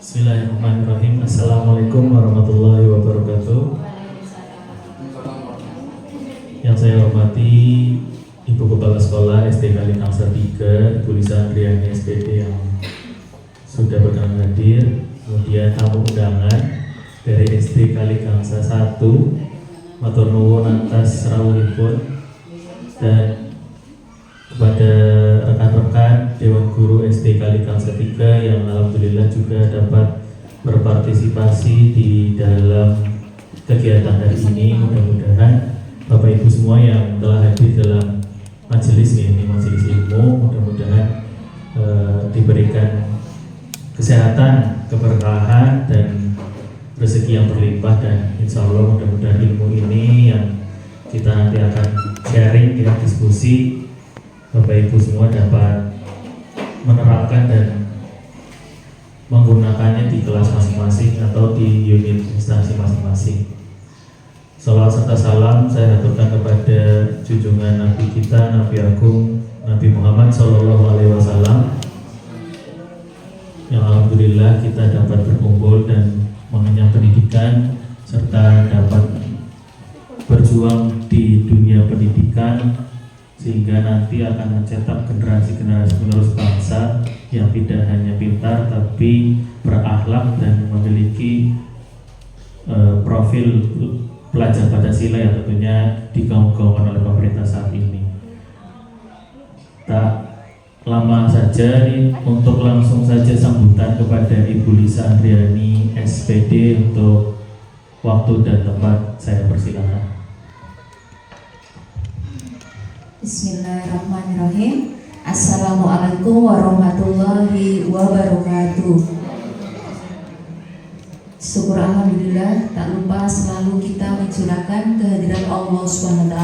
Bismillahirrahmanirrahim. Assalamualaikum warahmatullahi wabarakatuh. Yang saya hormati Ibu Kepala Sekolah SD Kalikangsa 3, Ibu Lisa Andriani SPD yang sudah berkenan hadir. Kemudian tamu undangan dari SD Kalikangsa 1, matur nuwun atas rawuhipun, dan kepada rekan-rekan Dewan Guru SD Kalikangsa 3 yang alhamdulillah juga dapat berpartisipasi di dalam kegiatan hari ini. Mudah-mudahan Bapak Ibu semua yang telah hadir dalam majelis ini, majelis ilmu, mudah-mudahan diberikan kesehatan, keberkahan, dan rezeki yang berlimpah, dan insya Allah mudah-mudahan ilmu ini yang kita nanti akan sharing, kita diskusi, Bapak Ibu semua dapat menerapkan dan menggunakannya di kelas masing-masing atau di unit instansi masing-masing. Salawat serta salam saya aturkan kepada junjungan Nabi kita, Nabi Agung Nabi Muhammad SAW, yang alhamdulillah kita dapat berkumpul dan mengenyam pendidikan serta dapat berjuang di dunia pendidikan, sehingga nanti akan mencetak generasi-generasi penerus bangsa yang tidak hanya pintar tapi berakhlak dan memiliki profil pelajar Pancasila yang tentunya digaung-gaungkan oleh pemerintah saat ini. Tak lama saja nih, untuk langsung saja sambutan kepada Ibu Lisa Andriani SPD untuk waktu dan tempat saya persilakan. Bismillahirrahmanirrahim. Assalamualaikum warahmatullahi wabarakatuh. Syukur alhamdulillah, tak lupa selalu kita mencurahkan kehadiran Allah SWT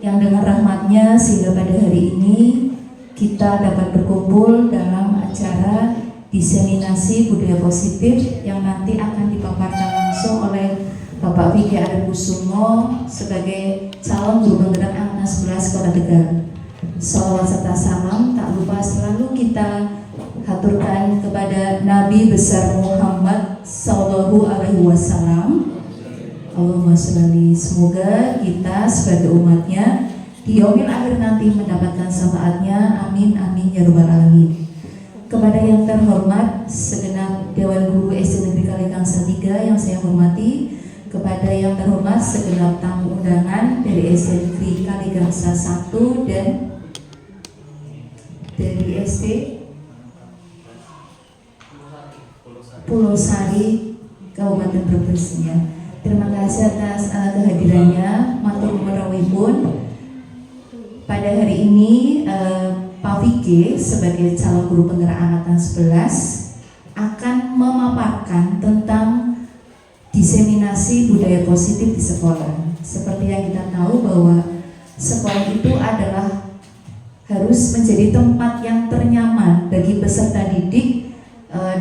yang dengan rahmatnya sehingga pada hari ini kita dapat berkumpul dalam acara diseminasi budaya positif yang nanti akan dipaparkan langsung oleh Bapak Vicky Arifkusumo sebagai calon guru penggerak angkatan 11 Kota Tegal. Salawat serta salam tak lupa selalu kita haturkan kepada Nabi besar Muhammad Sallallahu Alaihi Wasallam. Allahumma sholli. Semoga kita sebagai umatnya di yaumil akhir nanti mendapatkan syafaatnya. Amin amin ya rabbal alamin. Kepada yang terhormat segenap Dewan Guru SD Negeri Kalikangsa 3 yang saya hormati, kepada yang terhormat segenap tamu undangan dari SD Negeri Kalikangsa 1 dan dari SD Pulau Sari Kabupaten Brebes ya. Terima kasih atas kehadirannya. Matur nuwun rawuhipun. Pada hari ini Pak Vicky sebagai calon guru penggerak angkatan 11 akan memaparkan tentang diseminasi budaya positif di sekolah. Seperti yang kita tahu bahwa sekolah itu adalah harus menjadi tempat yang ternyaman bagi peserta didik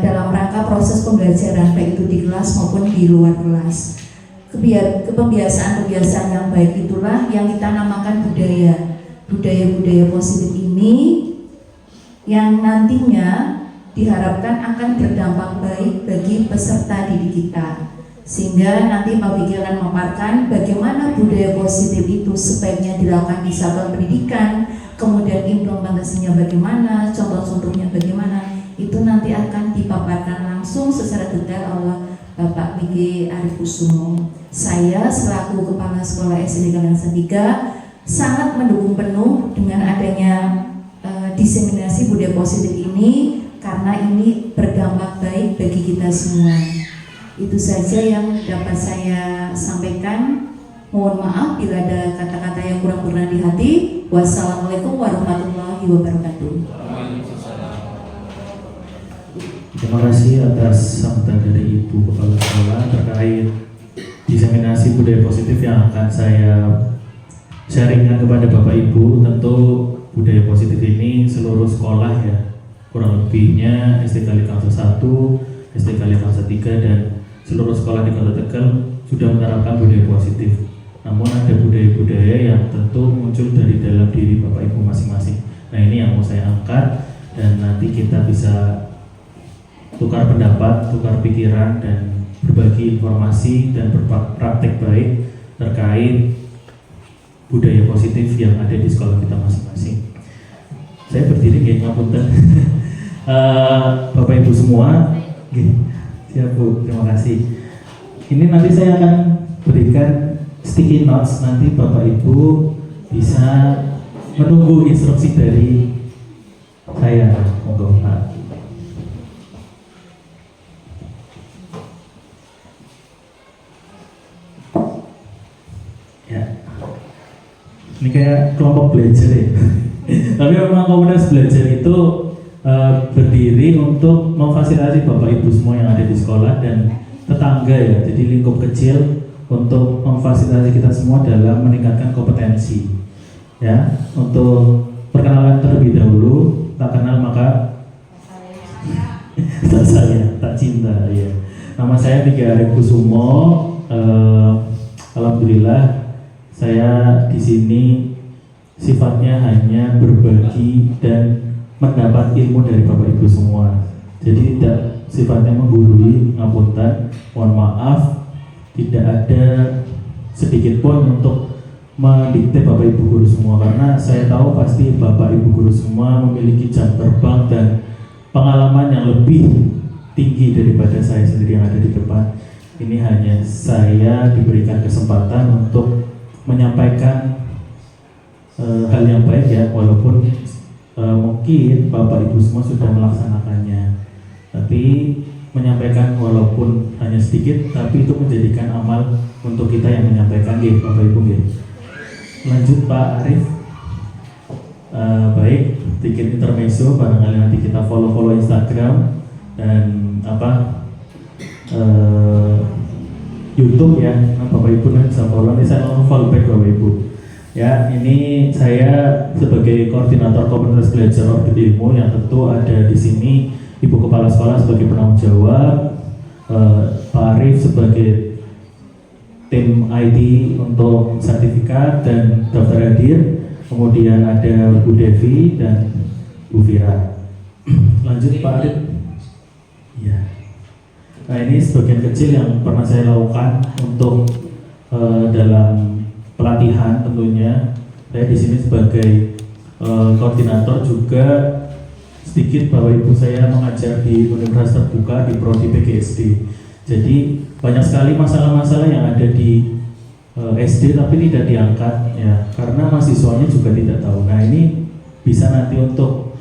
dalam rangka proses pembelajaran, baik itu di kelas maupun di luar kelas. Kebiasaan-kebiasaan yang baik itulah yang kita namakan budaya. Budaya-budaya positif ini yang nantinya diharapkan akan berdampak baik bagi peserta didik kita. Sehingga nanti Pak Vicky akan memaparkan bagaimana budaya positif itu sebaiknya dilakukan di satuan pendidikan, kemudian implementasinya bagaimana, contoh-contohnya bagaimana, itu nanti akan dipaparkan langsung secara detail oleh Bapak Vicky Arifkusumo. Saya selaku Kepala Sekolah SD Kalikangsa 3 sangat mendukung penuh dengan adanya diseminasi budaya positif ini, karena ini berdampak baik bagi kita semua. Itu saja yang dapat saya sampaikan. Mohon maaf bila ada kata-kata yang kurang berkenan di hati. Wassalamualaikum warahmatullahi wabarakatuh. Terima kasih atas sambutan dari Ibu Kepala Sekolah terkait diseminasi budaya positif yang akan saya sharingkan kepada Bapak Ibu. Tentu budaya positif ini seluruh sekolah ya, kurang lebihnya SD Kalikangsa 1, SD Kalikangsa 3 dan seluruh sekolah di Kota Tegal sudah menerapkan budaya positif. Namun ada budaya-budaya yang tentu muncul dari dalam diri Bapak Ibu masing-masing. Nah, ini yang mau saya angkat dan nanti kita bisa tukar pendapat, tukar pikiran, dan berbagi informasi dan berpraktek baik terkait budaya positif yang ada di sekolah kita masing-masing. Saya berdiri nggih, ngapunten. Bapak Ibu semua, siap Bu, terima kasih. Ini nanti saya akan berikan sticky notes, nanti Bapak Ibu bisa menunggu instruksi dari saya. Monggo Pak. Ya, ini kayak kelompok belajar ya. Tapi memang komunitas belajar itu berdiri untuk memfasilitasi Bapak Ibu semua yang ada di sekolah dan tetangga ya. Jadi lingkup kecil untuk memfasilitasi kita semua dalam meningkatkan kompetensi. Ya, untuk perkenalan terlebih dahulu, tak kenal maka tak sayang, tak cinta ya. Nama saya Tiga Arif Kusumo. Alhamdulillah saya di sini sifatnya hanya berbagi dan mendapat ilmu dari Bapak Ibu semua. Jadi tidak sifatnya menggurui, ngapunten, mohon maaf, tidak ada sedikit pun untuk mendikte Bapak Ibu guru semua, karena saya tahu pasti Bapak Ibu guru semua memiliki jam terbang dan pengalaman yang lebih tinggi daripada saya sendiri yang ada di depan. Ini hanya saya diberikan kesempatan untuk menyampaikan hal yang baik ya, walaupun mungkin Bapak Ibu semua sudah melaksanakannya, tapi menyampaikan walaupun hanya sedikit, tapi itu menjadikan amal untuk kita yang menyampaikan, gitu Bapak Ibu gitu. Lanjut Pak Arif. Baik, sedikit intermezzo, barangkali nanti kita follow Instagram dan YouTube ya. Nah, Bapak Ibu nanti bisa follow, nanti saya mau follow back Bapak Ibu. Ya, ini saya sebagai koordinator komunitas belajar Orbit Ilmu yang tentu ada di sini Ibu Kepala Sekolah sebagai penanggung jawab, Pak Arif sebagai tim IT untuk sertifikat dan daftar hadir, kemudian ada Bu Devi dan Bu Vira. Lanjut Pak Arif. Ya. Nah, ini sebagian kecil yang pernah saya lakukan untuk dalam pelatihan tentunya. Saya di sini sebagai koordinator juga sedikit Bapak Ibu saya mengajar di Universitas Terbuka di Prodi PGSD. Jadi banyak sekali masalah-masalah yang ada di SD tapi tidak diangkat ya, karena mahasiswanya juga tidak tahu. Nah, ini bisa nanti untuk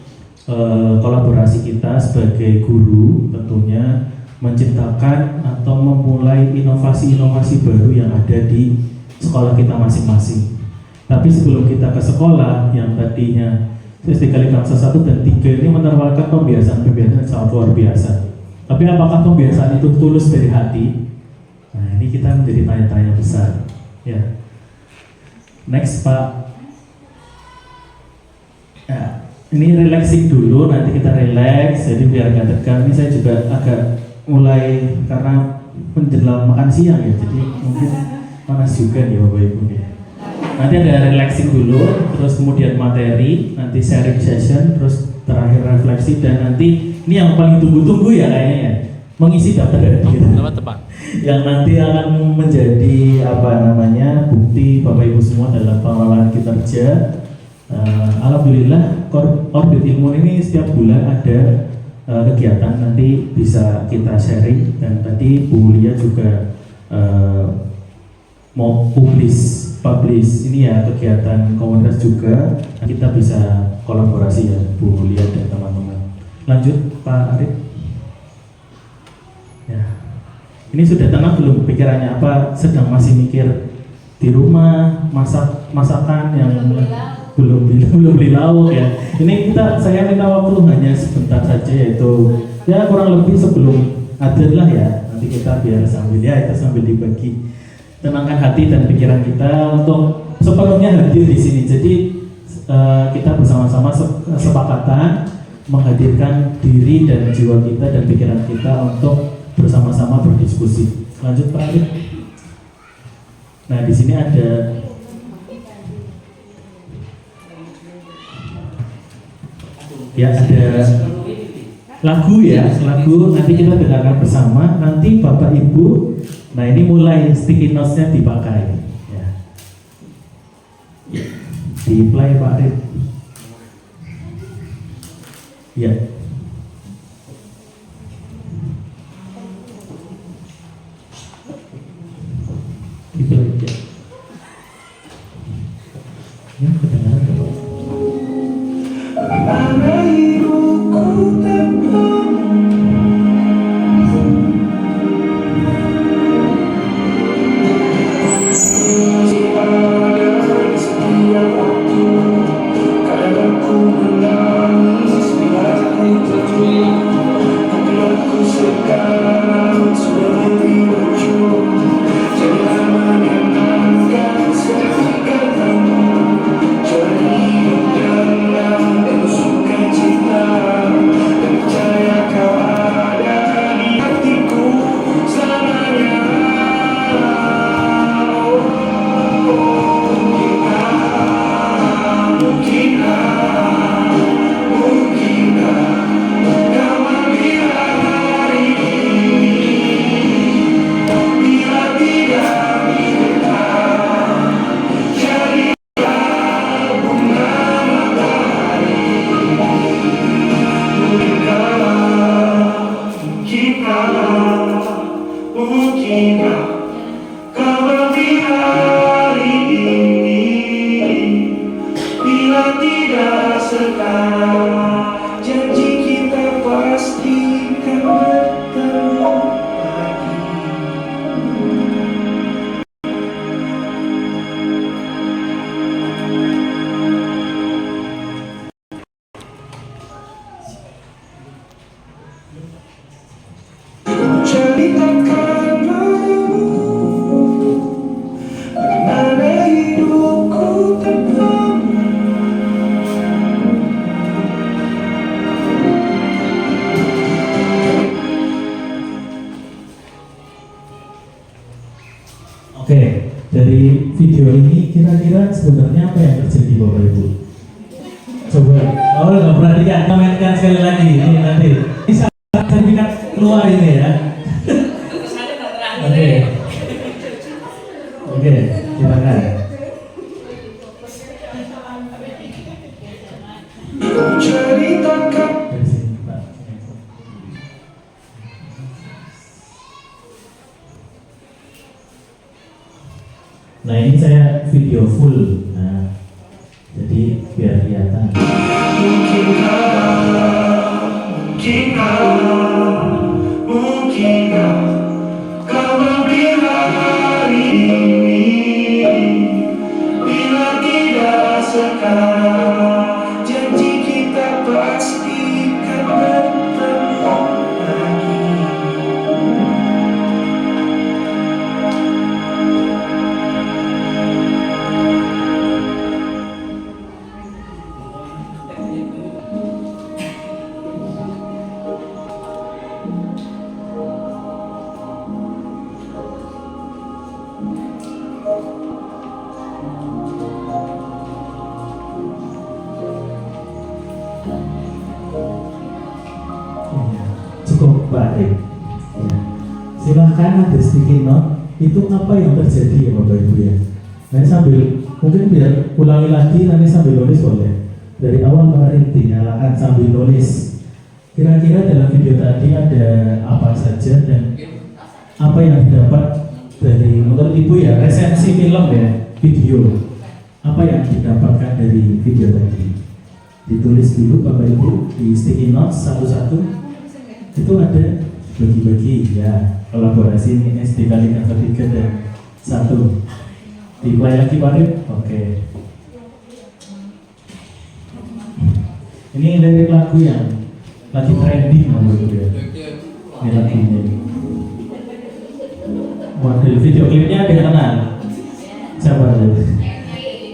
kolaborasi kita sebagai guru tentunya menciptakan atau memulai inovasi-inovasi baru yang ada di sekolah kita masing-masing. Tapi sebelum kita ke sekolah yang tadinya SD Kali Bangsa 1 dan 3 ini menawarkan pembiasaan-pembiasaan sangat luar biasa. Tapi apakah pembiasaan itu tulus dari hati? Nah, ini kita menjadi tanya-tanya besar. Ya. Next Pak. Ya, ini relaxing dulu, nanti kita relax. Jadi biar nggak tegang. Ini saya juga agak mulai karena menjelang makan siang ya. Jadi mungkin panas juga nih Bapak Ibu ya. Nanti ada relaxing dulu, terus kemudian materi, nanti sharing session, terus terakhir refleksi, dan nanti ini yang paling tunggu-tunggu ya kayaknya ya, mengisi daftar hadir yang nanti akan menjadi bukti Bapak Ibu semua dalam pengelolaan kinerja. Alhamdulillah Orbit Ilmu ini setiap bulan ada kegiatan, nanti bisa kita sharing, dan tadi Bu Lia juga mau publish ini ya kegiatan komunitas juga, kita bisa kolaborasi ya Bu Lia dan teman-teman. Lanjut Pak Arif. Ya, ini sudah tenang belum pikirannya, apa sedang masih mikir di rumah masakan yang belum beli lauk ya. Ini saya minta waktu hanya sebentar saja, yaitu ya kurang lebih sebelum adzan lah ya, nanti kita biar sambil dibagi. Tenangkan hati dan pikiran kita untuk sepenuhnya hadir di sini. Jadi kita bersama-sama sepakatan menghadirkan diri dan jiwa kita dan pikiran kita untuk bersama-sama berdiskusi. Lanjut Pak Arif. Nah, di sini ada lagu ya, lagu nanti kita dengarkan bersama. Nanti Bapak Ibu, nah ini mulai sticky notes-nya dipakai. Ya. Di play Pak Arif. Ya. Di play ya. Ya, kedengaran nggak, Pak? Oke, dari video ini kira-kira sebenarnya apa yang terjadi Bapak Ibu? Coba, nggak perhatikan, komenkan sekali lagi ini nanti. Ini sertifikat keluar ini ya. Oke, oke, silakan. Dari sini, Pak. Nah ini saya video full, nah jadi biar kelihatan. Mungkinkah kau membela hari ini bila tidak sekarang janji kita pastikan bertemu lagi. Cukup baik. Ya. Silahkan ada sticky note. Itu apa yang terjadi ya Bapak Ibu ya. Nanti sambil mungkin biar ulangi lagi nanti sambil nulis boleh. Dari awal kemarin dinyalakan sambil nulis. Kira-kira dalam video tadi ada apa saja dan apa yang didapat dari menurut Ibu ya resensi film ya video. Apa yang didapatkan dari video tadi? Ditulis dulu Bapak Ibu di sticky notes satu-satu. Itu ada bagi-bagi ya kolaborasi ini SD kalikan 3 dan 1 di play lagi Pak Rip. Oke. Ini dari lagu yang lagi trending menurut ya. Ini lagunya. Model video klipnya ada yang kenal? Siapa itu?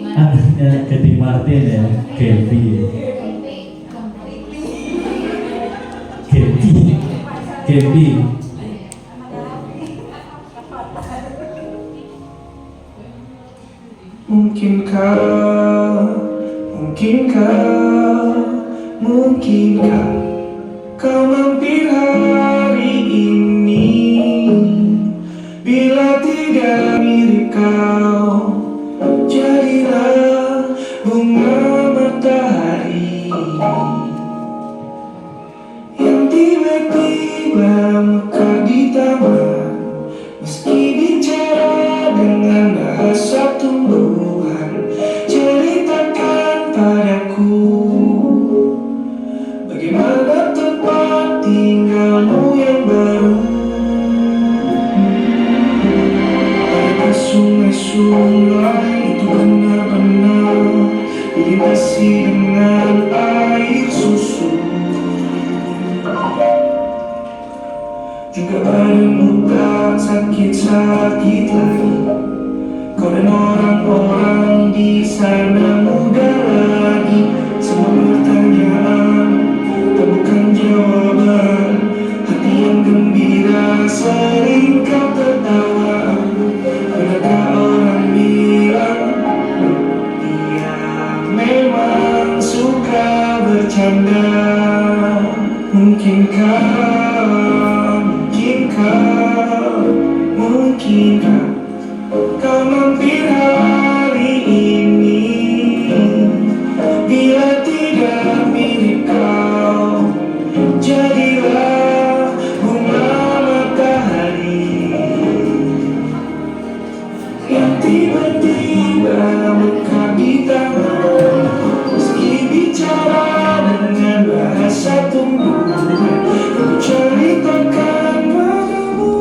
Anaknya Gading Martin ya, Gaby. Gaby. Mungkinkah kau mampir hari ini. Bila tidak mirip kau, jadilah bunga matahari yang tiba-tiba mekar di taman. Meski bicara dengan bahasa tumbuhan, ceritakan padaku bagaimana tempat tinggalmu yang baru. Adakah sungai-sungai itu benar-benar dilintasi dengan air susu? Juga badanmu tak sakit-sakit lagi. Kau dan orang-orang di sana muda lagi. Semua pertanyaan tak bukan jawaban. Hati yang gembira sering kau tertawa. Benarkah orang bilang dia memang suka bercanda? Mungkinkah kau mampir hari ini? Bila tidak mirip kau, jadilah bunga matahari yang tiba-tiba mekar di taman. Meski bicara dengan bahasa tumbuhan, ku ceritakan padamu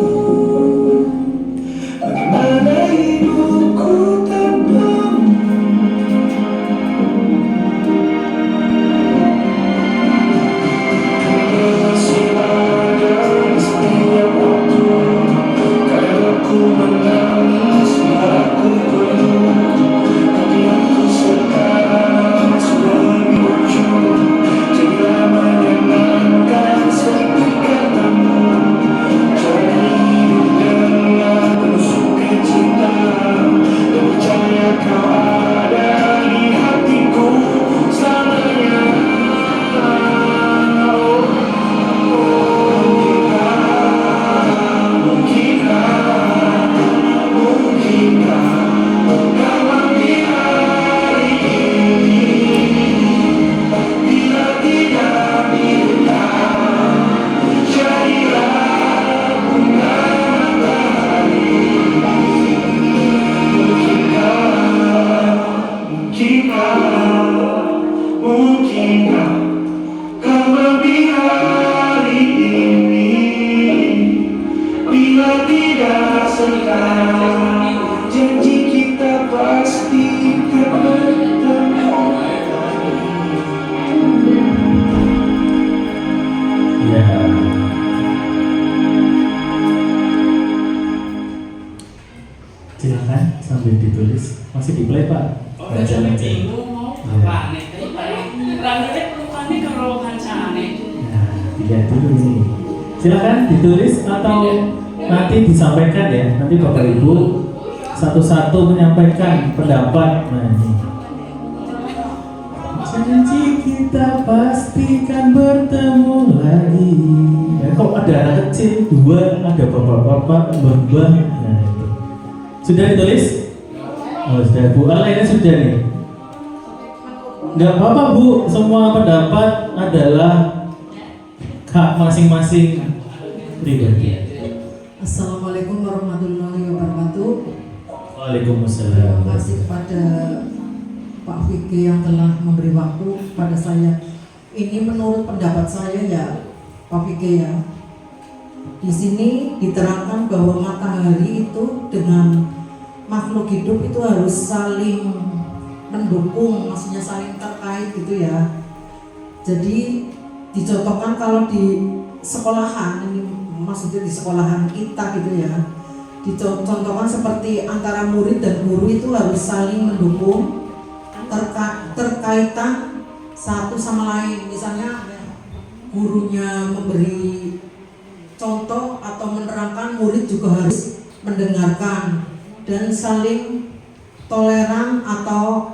bagaimana hidupku tanpamu. Kau masih ada di setiap waktu. Kadang aku menangis, aku penuh. Tapi aku sekarang sudah lebih ujung. Jangan menyenangkan seperti katamu. Jadi hidup dengan penuh sukacita, dan percaya kau ada di hatiku selamanya. Mungkinkah kau mampir hari ini? Bila tidak mirip kau, jadilah bunga matahari. Mungkinkah kau mampir hari ini? Bila tidak sekarang, janji kita pasti akan bertemu lagi. Ya. Silakan sambil ditulis. Masih di play Pak. Oh, sampai bingung mau apa nih? Rambutnya pelukannya kalau kancane. Nah, dilihat dulu nih. Silakan ditulis atau nanti disampaikan ya. Nanti Bapak Ibu satu-satu menyampaikan pendapat. Nah, ini. Janji kita pastikan bertemu lagi. Ya, kok ada anak kecil dua, ada bapak-bapak, mbak-mbak. Nah, itu. Sudah ditulis? Oh, sudah Bu. Lainnya sudah nih. Nggak apa-apa Bu, semua pendapat adalah hak masing-masing pribadi. Assalamualaikum warahmatullahi wabarakatuh. Waalaikumsalam. Terima kasih kepada Pak Vicky yang telah memberi waktu kepada saya. Ini menurut pendapat saya ya, Pak Vicky ya. Di sini diterangkan bahwa matahari itu dengan makhluk hidup itu harus saling mendukung, maksudnya saling terkait gitu ya. Jadi dicontohkan kalau di sekolahan, ini maksudnya di sekolahan kita gitu ya, dicontohkan seperti antara murid dan guru itu harus saling mendukung, terkaitan satu sama lain. Misalnya gurunya memberi contoh atau menerangkan, murid juga harus mendengarkan dan saling toleran atau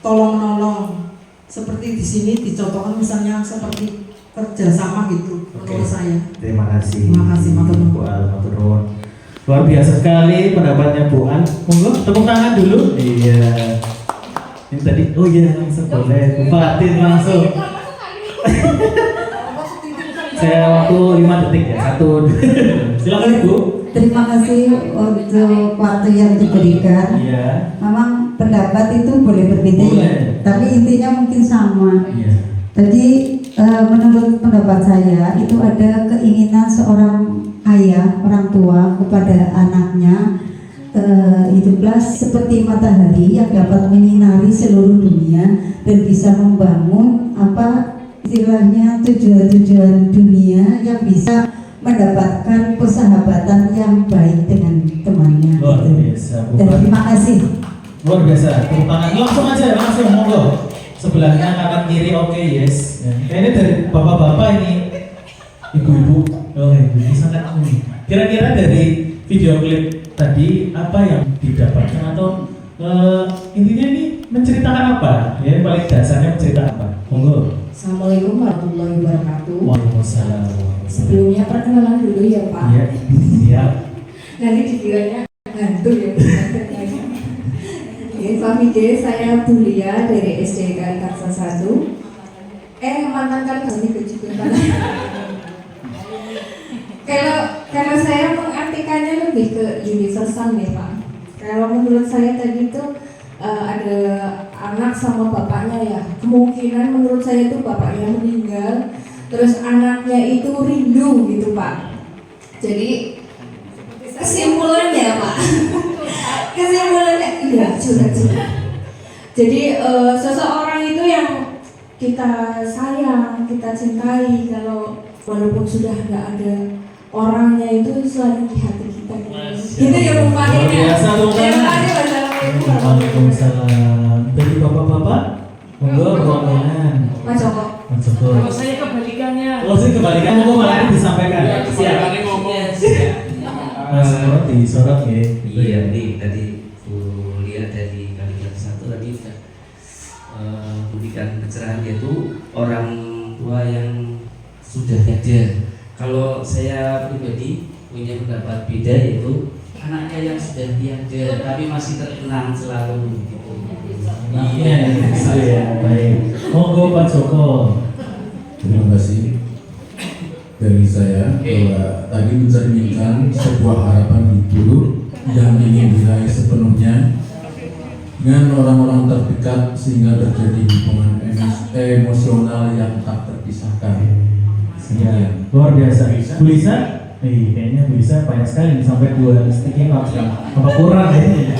tolong menolong. Seperti di sini dicontohkan misalnya seperti kerjasama gitu menurut saya. Terima kasih. Terima kasih, matur nuwun. Bu Al, matur nuwun. Luar biasa sekali pendapatnya Bu An. Monggo tepuk tangan dulu. Iya. Ini tadi, oh iya langsung boleh. Bu Fatin langsung. Saya waktu 5 detik ya. 1. Silakan Ibu. Terima kasih untuk waktu yang diberikan. Iya. Memang pendapat itu boleh berbeda ya, Boleh. tapi intinya mungkin sama. Iya. Jadi menurut pendapat saya itu ada keinginan seorang ayah, orang tua kepada anaknya, hiduplah seperti matahari yang dapat menyinari seluruh dunia dan bisa membangun apa istilahnya tujuan-tujuan dunia yang bisa mendapatkan persahabatan yang baik dengan temannya. Luar gitu. biasa. Bu Dan Fatin. terima kasih. Luar biasa. Tepuk tangan. Langsung aja, langsung monggo. Sebelahnya kanan kiri, oke, yes. Ini dari bapak-bapak ini, ibu-ibu. Oh, ibu sangat ini. Kira-kira dari video klip tadi apa yang didapatkan atau intinya ini menceritakan apa? Ya, paling dasarnya menceritakan apa? Monggo. Assalamualaikum warahmatullahi wabarakatuh. Waalaikumsalam. Sebelumnya perkenalan dulu ya Pak. Iya, iya. Nanti dikiranya hantu ya. Pak Mide, saya Bulia dari SD Kalikarsa 1. Mantan kali juga. Kalau saya mengartikannya lebih ke universal nih Pak. Kalau menurut saya tadi itu ada anak sama bapaknya ya. Kemungkinan menurut saya itu bapaknya meninggal, terus anaknya itu rindu gitu Pak. Jadi kesimpulannya Pak. Kesimpulannya iya curhat. Jadi seseorang itu yang kita sayang, kita cintai, kalau walaupun sudah nggak ada orangnya itu selalu di hati kita. Gitu ya Bu Pak. Luar biasa, Bu. Terima kasih. Wassalamualaikum. Waalaikumsalam. Dari bapak-bapak, monggo ruangan. Mas Joko. Mas Joko. Kalau saya kebalikannya. Oh, saya kebalikan, monggo malah disampaikan. Kebalikannya ngomong. Mas Sorot disorot ya. Iya nih tadi Bu lihat dari Kalikarsa 1 tadi sudah memberikan pencerahan, yaitu orang tua yang sudah ada. Kalau saya pribadi punya pendapat beda, yaitu anaknya yang sudah tiada tapi masih terkenang selalu gitu. Iya, itu ya. Baik. Monggo Pak Joko. Terima kasih dari saya bahwa tadi mencerminkan sebuah harapan hidup yang ingin diraih sepenuhnya dengan orang-orang terdekat sehingga terjadi hubungan emosional yang tak terpisahkan. Ya, luar biasa. Bu Lisa, kayaknya Bu Lisa banyak sekali sampai 2 sticky notes kan. Apa kurang ya?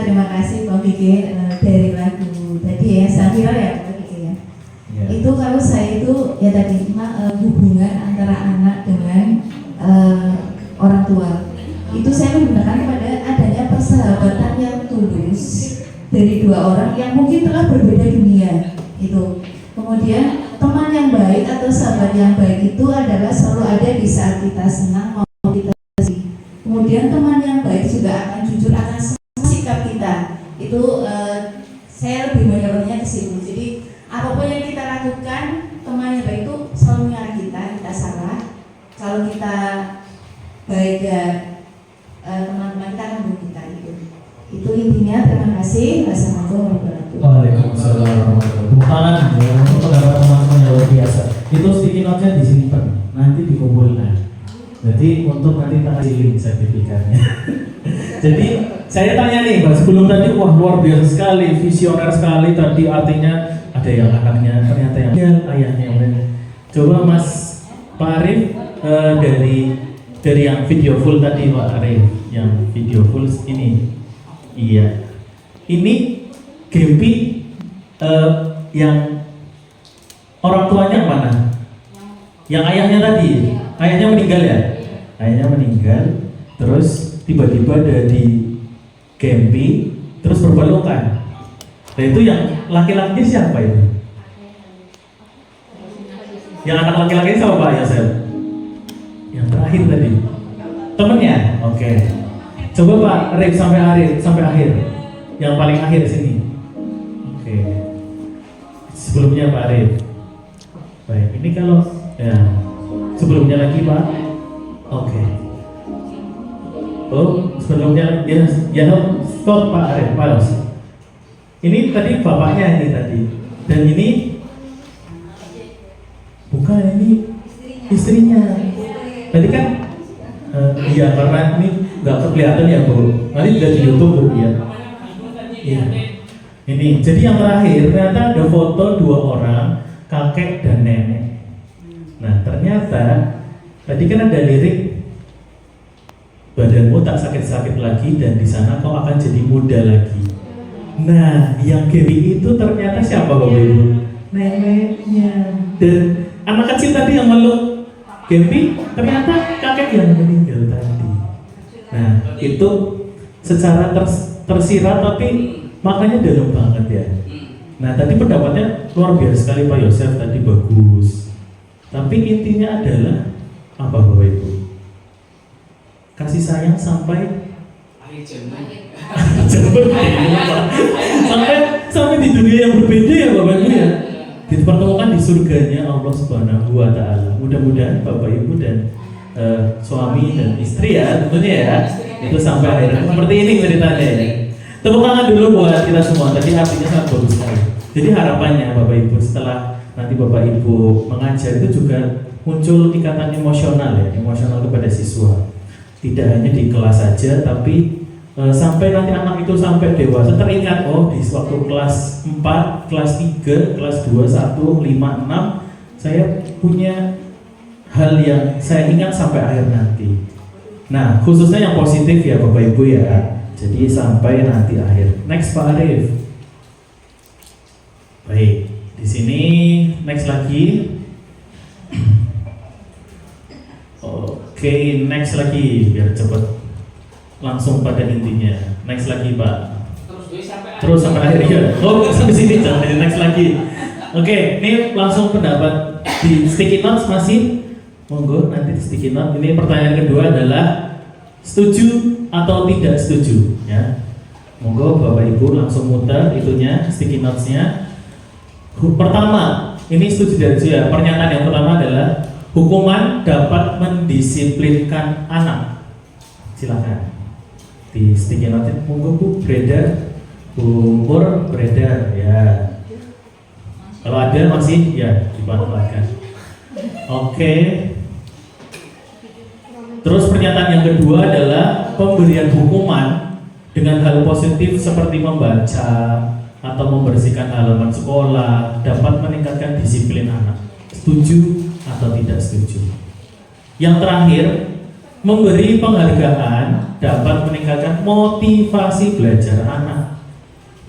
Terima kasih Pak Vicky dari lagu tadi ya, Safira ya Pak Vicky ya. Ya. Itu kalau saya itu ya tadi hubungan antara anak dengan orang tua. Itu saya menggunakan pada adanya persahabatan yang tulus dari 2 orang yang mungkin telah berbeda dunia. Itu. Kemudian teman yang baik atau sahabat yang baik itu adalah selalu ada di saat kita senang maupun kita sedih. Kemudian teman yang baik juga akan jujur akan semua sikap kita. Itu saya lebih menyebutnya ke situ. Jadi apapun yang kita lakukan, teman yang baik itu selalu mengarah kita salah. Kalau kita baik ya teman-teman kita akan mendukung kita itu. Itu intinya. Terima kasih. Wassalamualaikum warahmatullahi wabarakatuh. Waalaikumsalam warahmatullahi wabarakatuh. Pendapat teman-teman yang luar biasa. Itu sticky notes-nya disimpan, nanti dikumpulkan. Jadi untuk nanti kita kasih link sertifikatnya. Jadi saya tanya nih, Mbak, sebelum tadi wah luar biasa sekali, visioner sekali tadi, artinya ada yang anaknya, ternyata yang ayahnya yang lain. Coba Mas Pak Arif dari yang video full tadi Pak Arif, yang video full ini, iya, ini Gempi yang orang tuanya mana? Yang ayahnya tadi, ayahnya meninggal ya? Ayahnya meninggal, terus tiba-tiba ada di Gempi, terus berpelukan. Nah itu yang laki-laki siapa itu? Yang anak laki-laki sama Pak Yasel? Yang terakhir tadi? Temennya? Oke. Coba Pak Arif sampai akhir. Yang paling akhir sini. Oke. Sebelumnya Pak Arif. Baik, ini kalau ya sebelumnya lagi Pak. Oke. Oh, sebelumnya ya stop Pak Arif, pause. Ini tadi bapaknya ini tadi. Dan ini bukan, ini istrinya. Tadi kan iya, karena ini nggak kelihatan ya Bu. Nanti udah di YouTube Bu ya. Iya. Ini, jadi yang terakhir ternyata ada foto dua orang, kakek dan nenek. Nah ternyata tadi kan ada lirik, badanmu tak sakit-sakit lagi dan di sana kau akan jadi muda lagi. Nah yang Gary itu ternyata siapa Bapak Ibu? Neneknya. Dan anak kecil tadi yang meluk Gary ternyata kakek yang meninggal tadi. Nah itu secara tersirat tapi makanya dalam banget ya. Nah tadi pendapatnya luar biasa sekali Pak Yosef, tadi bagus. Tapi intinya adalah apa Bapak Ibu? Kasih sayang sampai sampai di dunia yang berbeda ya Bapak Ibu ya. Dipertemukan di surganya Allah Subhanahu wa Ta'ala. Mudah-mudahan Bapak Ibu dan suami dan istri ya tentunya ya itu sampai akhirnya seperti ini ceritanya ya. Tepuk tangan dulu buat kita semua, tadi artinya sangat bagus sekali. Jadi harapannya Bapak Ibu setelah nanti Bapak Ibu mengajar itu juga muncul ikatan emosional ya, emosional kepada siswa. Tidak hanya di kelas saja, tapi sampai nanti anak itu sampai dewasa teringat, oh di waktu kelas 4, kelas 3, kelas 2, 1, 5, 6 saya punya hal yang saya ingat sampai akhir nanti. Nah khususnya yang positif ya Bapak Ibu ya. Jadi sampai nanti akhir. Next Pak Arif. Baik, di sini next lagi. Oke, next lagi biar cepat langsung pada intinya. Next lagi Pak. Terus sampai akhir ya. Oh, sampai sini jangan next lagi. Oke, ini langsung pendapat di sticky notes masih. Monggo nanti di sticky note. Ini pertanyaan kedua adalah setuju atau tidak setuju ya. Monggo Bapak Ibu langsung muter itunya, sticky notes-nya. Pertama, ini setuju dan setuju ya. Pernyataan yang pertama adalah hukuman dapat mendisiplinkan anak. Silakan. Di sticky notes monggo Bu beredar, Bu Pur beredar ya. Kalau ada masih ya dimanfaatkan. Oke. Terus pernyataan yang kedua adalah pemberian hukuman dengan hal positif seperti membaca atau membersihkan halaman sekolah dapat meningkatkan disiplin anak. Setuju atau tidak setuju? Yang terakhir, memberi penghargaan dapat meningkatkan motivasi belajar anak.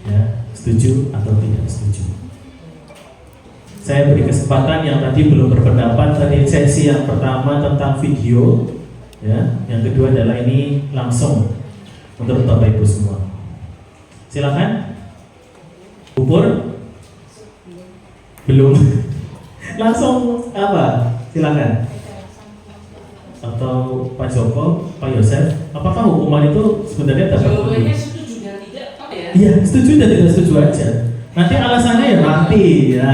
Ya, setuju atau tidak setuju? Saya beri kesempatan yang tadi belum berpendapat, tadi sesi yang pertama tentang video. Ya, yang kedua adalah ini langsung untuk Bapak Ibu semua. Silakan. Bubur? Belum. Langsung apa? Silakan. Atau Pak Joko, Pak Yosef, apakah hukuman itu sebenarnya dapat? Jawabannya setuju dan tidak apa ya? Iya, setuju dan tidak setuju aja. Nanti alasannya ya nanti. Ya,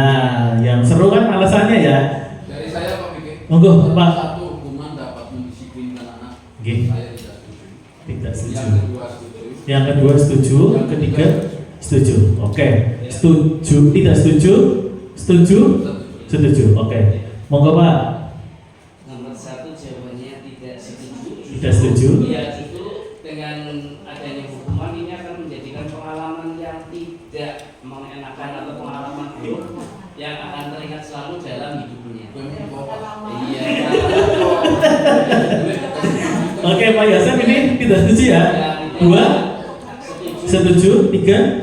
yang seru kan alasannya ya. Dari saya Pak Bike. Monggo Pak. Satu, hukuman dapat mendisiplinkan anak. Oke. Saya tidak setuju. Tidak setuju. Yang kedua setuju. Yang kedua setuju, yang ketiga setuju. Oke. Setuju, tidak setuju? Setuju? Setuju. Oke. Monggo Pak. Nomor 1 jawabannya tidak setuju. Tidak setuju. Iya, itu dengan adanya hukuman ini akan menjadikan pengalaman yang tidak mengenakan atau pengalaman buruk yang akan teringat selalu dalam hidupnya. Iya. Oke Pak Yosef ini tidak setuju ya? 2 setuju, 3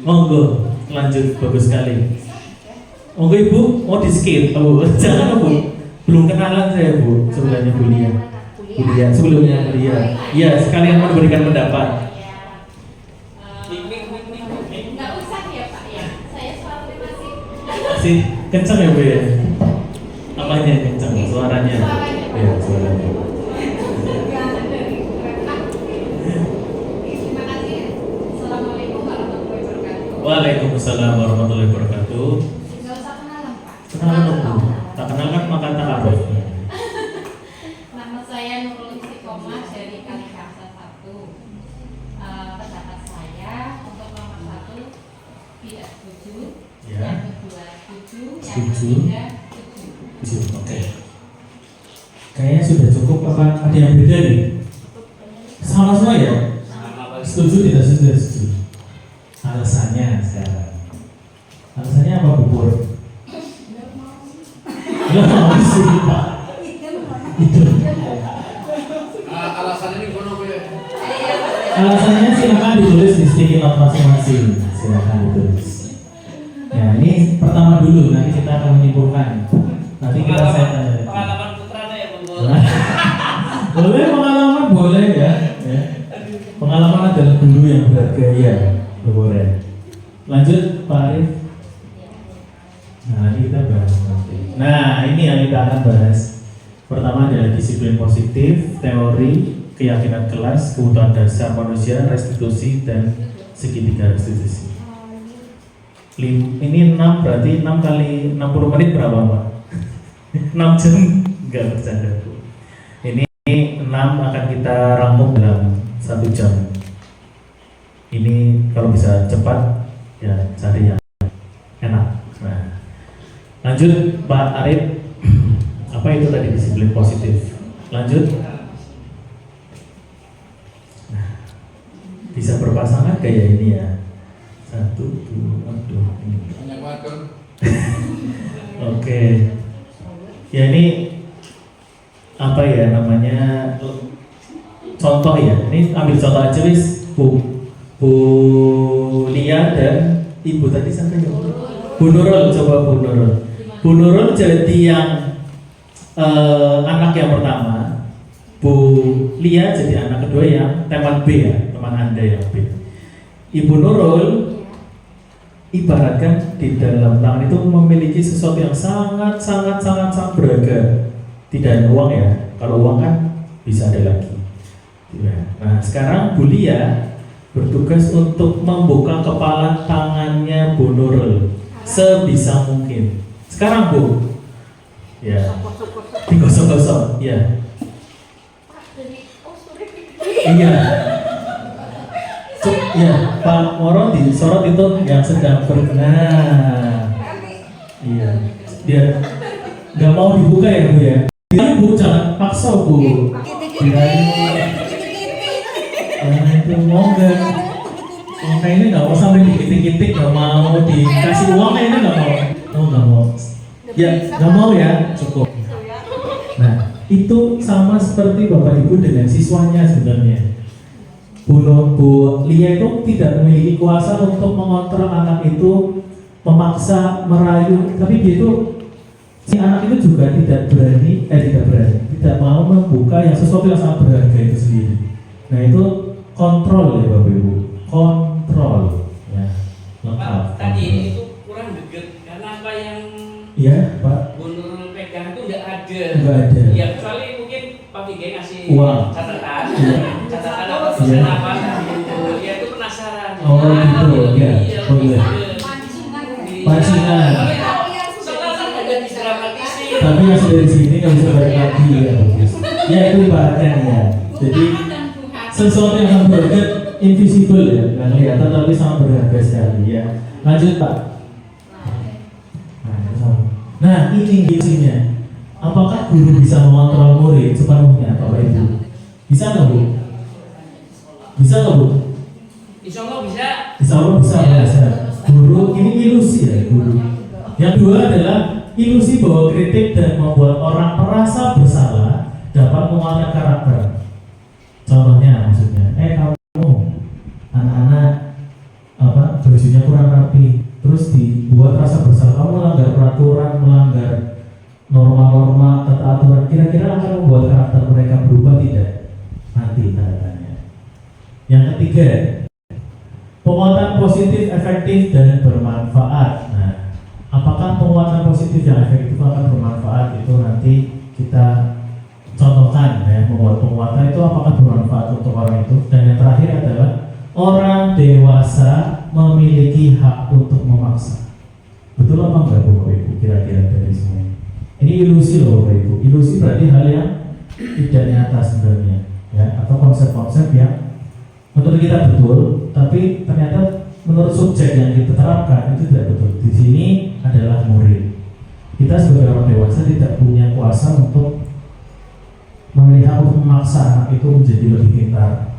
monggo lanjut, bagus sekali. Monggo Ibu mau di skip, oh, jangan Bu, belum kenalan saya Bu sebelumnya Bu Lia. Bu Lia sebelumnya Bu Lia. Iya sekalian mau memberikan pendapat. Nggak usah ya Pak ya, saya selalu masih. Masih kencang ya Bu ya? Apanya kencang? Suaranya? Iya suaranya. Terima kasih. Assalamualaikum warahmatullahi wabarakatuh. Waalaikumsalam warahmatullahi wabarakatuh. Nggak usah kenalan Pak. Kenalan dong Bu. Tak kenal kan maka tak aruf. Nama saya Nurul Istiqomah dari Kalikasa 1. Pendapat saya untuk nomor 1 tidak setuju, Ya. yang kedua setuju, yang Setuju. ketiga setuju. Oke. Kayaknya sudah cukup apa ada yang beda nih? Sama semua ya? Sama bagi Setuju tidak setuju? Alasannya sekarang. Alasannya apa bubur? Nggak mau sih Pak. Itu. Alasannya ini kono ya. Alasannya silakan ditulis di sticky note masing-masing. Silakan ditulis. Ya ini pertama dulu, nanti kita akan menyimpulkan. Nanti kita saya tanya. pengalaman putranya ya Bung. Boleh pengalaman boleh ya. Ya. Pengalaman adalah guru yang berharga ya. Boleh. Lanjut Pak Arif. Nah nanti kita bahas nanti. Nah ini yang kita akan bahas. Pertama adalah disiplin positif, teori, keyakinan kelas, kebutuhan dasar manusia, restitusi dan segitiga restitusi. Ini 6 berarti 6 kali 60 menit berapa Pak? 6 jam enggak bercanda Bu. Ini 6 akan kita rangkum dalam 1 jam. Ini kalau bisa cepat ya cari yang enak. Nah, lanjut Pak Arif. Apa itu tadi disiplin positif? Lanjut. Nah, bisa berpasangan kayak ini ya. 1, 2, aduh ini. Banyak banget kan. Oke. Ya ini apa ya namanya? Contoh ya. Ini ambil contoh aja wis Bu Lia dan Ibu tadi sampai ya. Bu Nurul, coba Bu Nurul. Bu Nurul jadi yang anak yang pertama. Bu Lia jadi anak kedua yang teman B ya, teman Anda yang B. Ibu Nurul ibaratkan di dalam tangan itu memiliki sesuatu yang sangat berharga. Tidak hanya uang ya, kalau uang kan bisa ada lagi. Nah sekarang Bu Lia bertugas untuk membuka kepala tangannya Bu Nurul sebisa mungkin. Sekarang Bu, ya digosok-gosok, ya. Iya. Ya, Pak Moro disorot itu yang sedang nah. Iya. Dia nggak mau dibuka ya Bu ya. Dia Bu jangan paksa Bu. Karena itu mau nggak? Kayaknya nggak mau sampai dikitik-kitik, nggak mau dikasih uang kayaknya nggak mau. Oh nggak mau. Ya nggak mau ya, cukup. Nah itu sama seperti Bapak Ibu dengan siswanya sebenarnya. Bu Lia itu tidak memiliki kuasa untuk mengontrol anak itu, memaksa, merayu, tapi dia itu si anak itu juga tidak mau membuka yang sesuatu yang sangat berharga itu sendiri. Nah itu kontrol ya Bapak Ibu, kontrol ya lengkap. Pak, tadi itu kurang deket karena apa yang Iya Pak. Bu Nurul pegang itu nggak ada. Nggak ada. Ya kecuali mungkin Pak Bige ngasih Uang. catatan, Iya. catatan apa Iya. pesan apa? Dia itu penasaran. Oh gitu ya. Oh iya. Pancingan. Soalnya kan ada didramatisir. Tapi yang sudah di sini nggak bisa balik lagi ya. Ya itu ibaratnya ya. Jadi sesuatu yang sangat berharga invisible ya, nggak kelihatan tapi sangat berharga sekali ya. Lanjut Pak. Nah ini isinya. Apakah guru bisa mengontrol murid sepenuhnya Bapak Ibu? Bisa nggak Bu? Bisa nggak Bu? Insya Allah bisa. Insya Allah bisa. Guru ini ilusi ya guru. Yang kedua adalah ilusi bahwa kritik dan membuat orang merasa bersalah dapat menguatkan karakter. Contohnya maksudnya, kamu anak-anak bajunya kurang rapi, terus dibuat rasa bersalah, kamu melanggar peraturan, melanggar norma-norma tata aturan, kira-kira akan membuat karakter mereka berubah tidak? Nanti tanya. Yang ketiga, penguatan positif, efektif dan bermanfaat. Nah, apakah penguatan positif yang efektif akan bermanfaat itu nanti kita contohkan ya, membuat penguatan itu apakah bermanfaat untuk orang itu. Dan yang terakhir adalah orang dewasa memiliki hak untuk memaksa. Betul apa enggak Bu Ibu kira-kira dari semua? Ini ilusi loh Bapak Ibu. Ilusi berarti hal yang tidak nyata sebenarnya, ya, atau konsep-konsep yang menurut kita betul, tapi ternyata menurut subjek yang kita terapkan itu tidak betul. Di sini adalah murid. Kita sebagai orang dewasa tidak punya kuasa untuk melihat atau memaksa anak itu menjadi lebih pintar.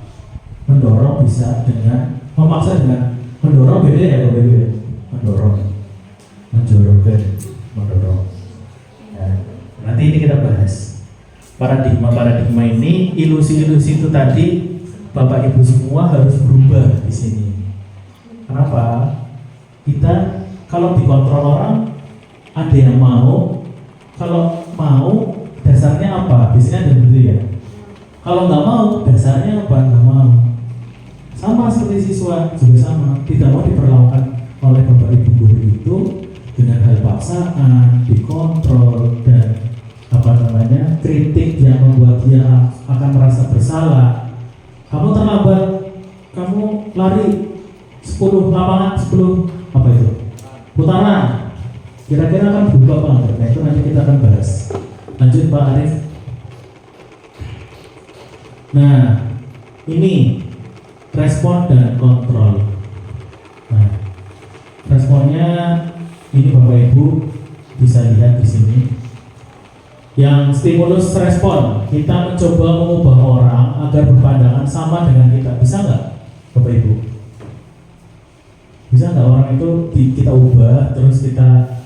Mendorong bisa dengan memaksa, dengan mendorong beda ya Bapak Ibu ya. Mendorong, menjorokkan, mendorong. Ya. Nanti ini kita bahas paradigma ini, ilusi-ilusi itu tadi Bapak Ibu semua harus berubah di sini. Kenapa? Kita kalau dikontrol orang ada yang mau, kalau mau dasarnya apa? Biasanya ada begitu ya. Kalau nggak mau dasarnya apa? Nggak mau. Sama seperti siswa juga sama, tidak mau diperlakukan oleh Bapak Ibu guru itu dengan hal paksaan, dikontrol dan kritik yang membuat dia akan merasa bersalah. Kamu terlambat, kamu lari 10 lapangan, 10 apa itu? Putaran. Kira-kira akan berubah apa enggak? Nah itu nanti kita akan bahas. Lanjut Pak Arif. Nah, ini respon dan kontrol. Nah, responnya ini Bapak Ibu bisa lihat di sini. Yang stimulus respon, kita mencoba mengubah orang agar berpandangan sama dengan kita. Bisa nggak, Bapak Ibu? Bisa nggak orang itu kita ubah terus kita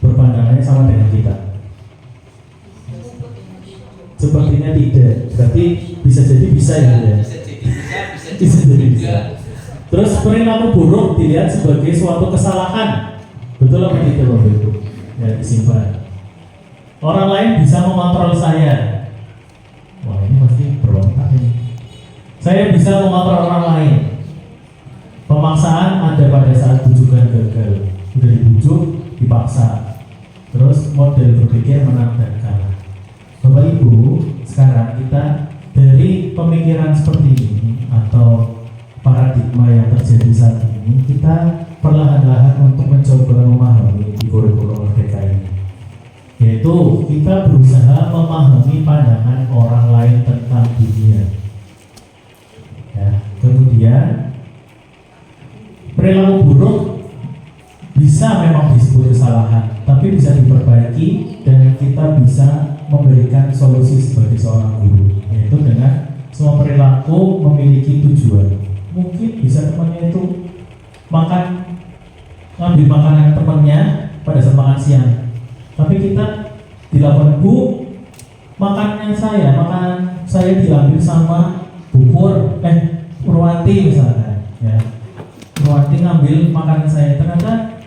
berpandangannya sama dengan kita? Sepertinya tidak. Berarti bisa jadi bisa ya. Bisa jadi bisa. Terus perilaku buruk dilihat sebagai suatu kesalahan. Betul apa tidak Bapak Ibu? Ya disimpan. Orang lain bisa mengontrol saya. Wah ini pasti berontak ini. Saya bisa mengontrol orang lain. Pemaksaan ada pada saat bujukan gagal. Sudah dibujuk, dipaksa. Terus model berpikir menang dan kalah. Bapak Ibu, sekarang kita dari pemikiran seperti ini atau paradigma yang terjadi saat ini, kita perlahan-lahan untuk mencoba memahami di kurikulum merdeka ini. Yaitu kita berusaha memahami pandangan orang lain tentang dunia. Ya, kemudian perilaku buruk bisa memang disebut kesalahan, tapi bisa diperbaiki dan kita bisa memberikan solusi sebagai seorang guru, yaitu dengan semua perilaku memiliki tujuan. Mungkin bisa temannya itu ngambil makanan temannya pada saat makan siang. Tapi kita dilakukan, Bu, makanan saya diambil sama Bupur, Purwanti misalnya, ya. Purwanti ngambil makanan saya, ternyata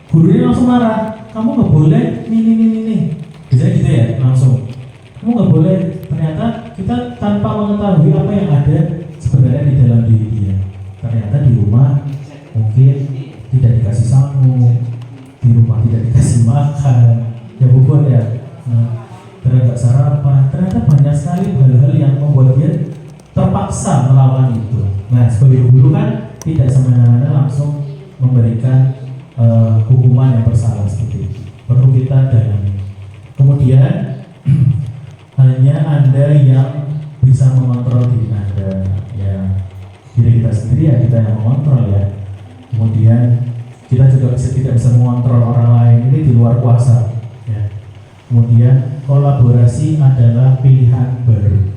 gurunya langsung marah, kamu nggak boleh, nih. Bisa gitu ya, langsung. Kamu nggak boleh. Ternyata kita tanpa mengetahui apa yang ada sebenarnya di dalam diri dia. Ternyata di rumah mungkin tidak dikasih samu, di rumah tidak dikasih makan. Ya Bogor ya, ternyata sarapan, ternyata banyak sekali hal-hal yang membuat dia terpaksa melawan itu. Nah sebagai guru kan tidak semena-mena langsung memberikan hukuman yang bersalah seperti itu. Perlu kita dalami. Kemudian hanya Anda yang bisa mengontrol diri Anda, ya diri kita sendiri ya kita yang mengontrol ya. Kemudian kita juga tidak bisa mengontrol orang lain, ini di luar kuasa. Kemudian kolaborasi adalah pilihan baru.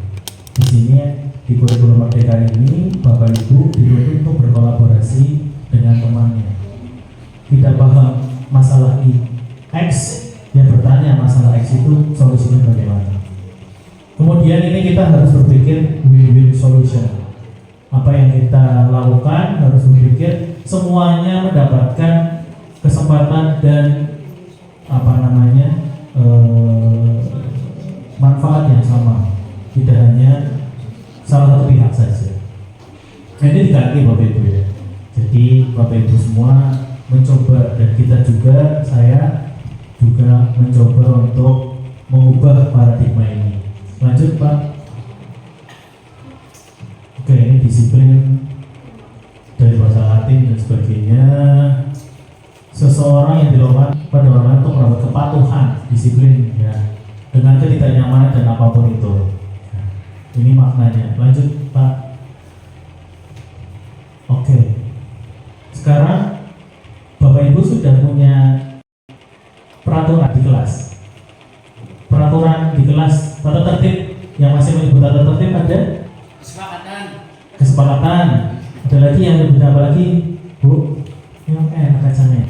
Di sini di kurikulum merdeka ini Bapak Ibu dituntut untuk berkolaborasi dengan temannya. Tidak paham masalah X, yang bertanya masalah X itu solusinya bagaimana. Kemudian ini kita harus berpikir win-win solution. Apa yang kita lakukan harus berpikir semuanya mendapatkan kesempatan dan manfaat yang sama, tidak hanya salah satu pihak saja. Nah, ini diganti Bapak Ibu ya. Jadi Bapak Ibu semua mencoba dan kita juga, saya juga mencoba untuk mengubah paradigma ini. Lanjut Pak. Oke, ini disiplin dari bahasa Latin dan sebagainya. Seseorang yang dilakukan pada orang lain untuk membuat kepatuhan disiplin ya, dengan ketidaknyamanan dan apapun itu. Nah, ini maknanya. Lanjut Pak. Oke. Sekarang Bapak Ibu sudah punya peraturan di kelas. Peraturan di kelas, tata tertib yang masih menyebut tata tertib ada? Kesepakatan. Ada lagi yang menyebut apa lagi? Bu? Yang enak kacanya.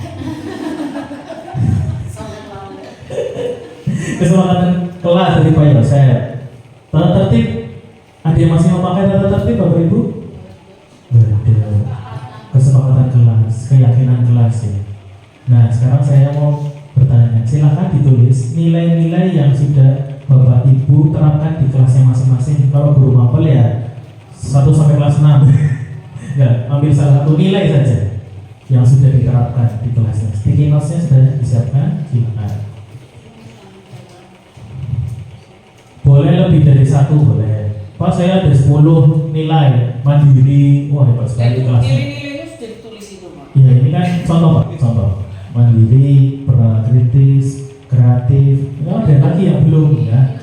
Kesepakatan kelas dari Pak Yosef. Tata tertib, ada yang masih memakai tata tertib Bapak Ibu? Ada. Kesepakatan kelas, keyakinan kelas ya. Nah sekarang saya mau bertanya, silakan ditulis nilai-nilai yang sudah Bapak Ibu terapkan di kelasnya masing-masing. Kalau guru mapel ya 1 sampai kelas 6. Ya, ambil salah satu nilai saja yang sudah diterapkan di kelasnya. Sticky notes-nya sudah disiapkan, silakan. Boleh lebih dari 1 boleh. Pak saya ada 10 nilai mandiri. Wah hebat sekali kelasnya. Nilai-nilainya sudah ditulis itu Pak. Iya ini kan contoh Pak, contoh mandiri, kritis, kreatif. Ya, ada lagi yang belum ya.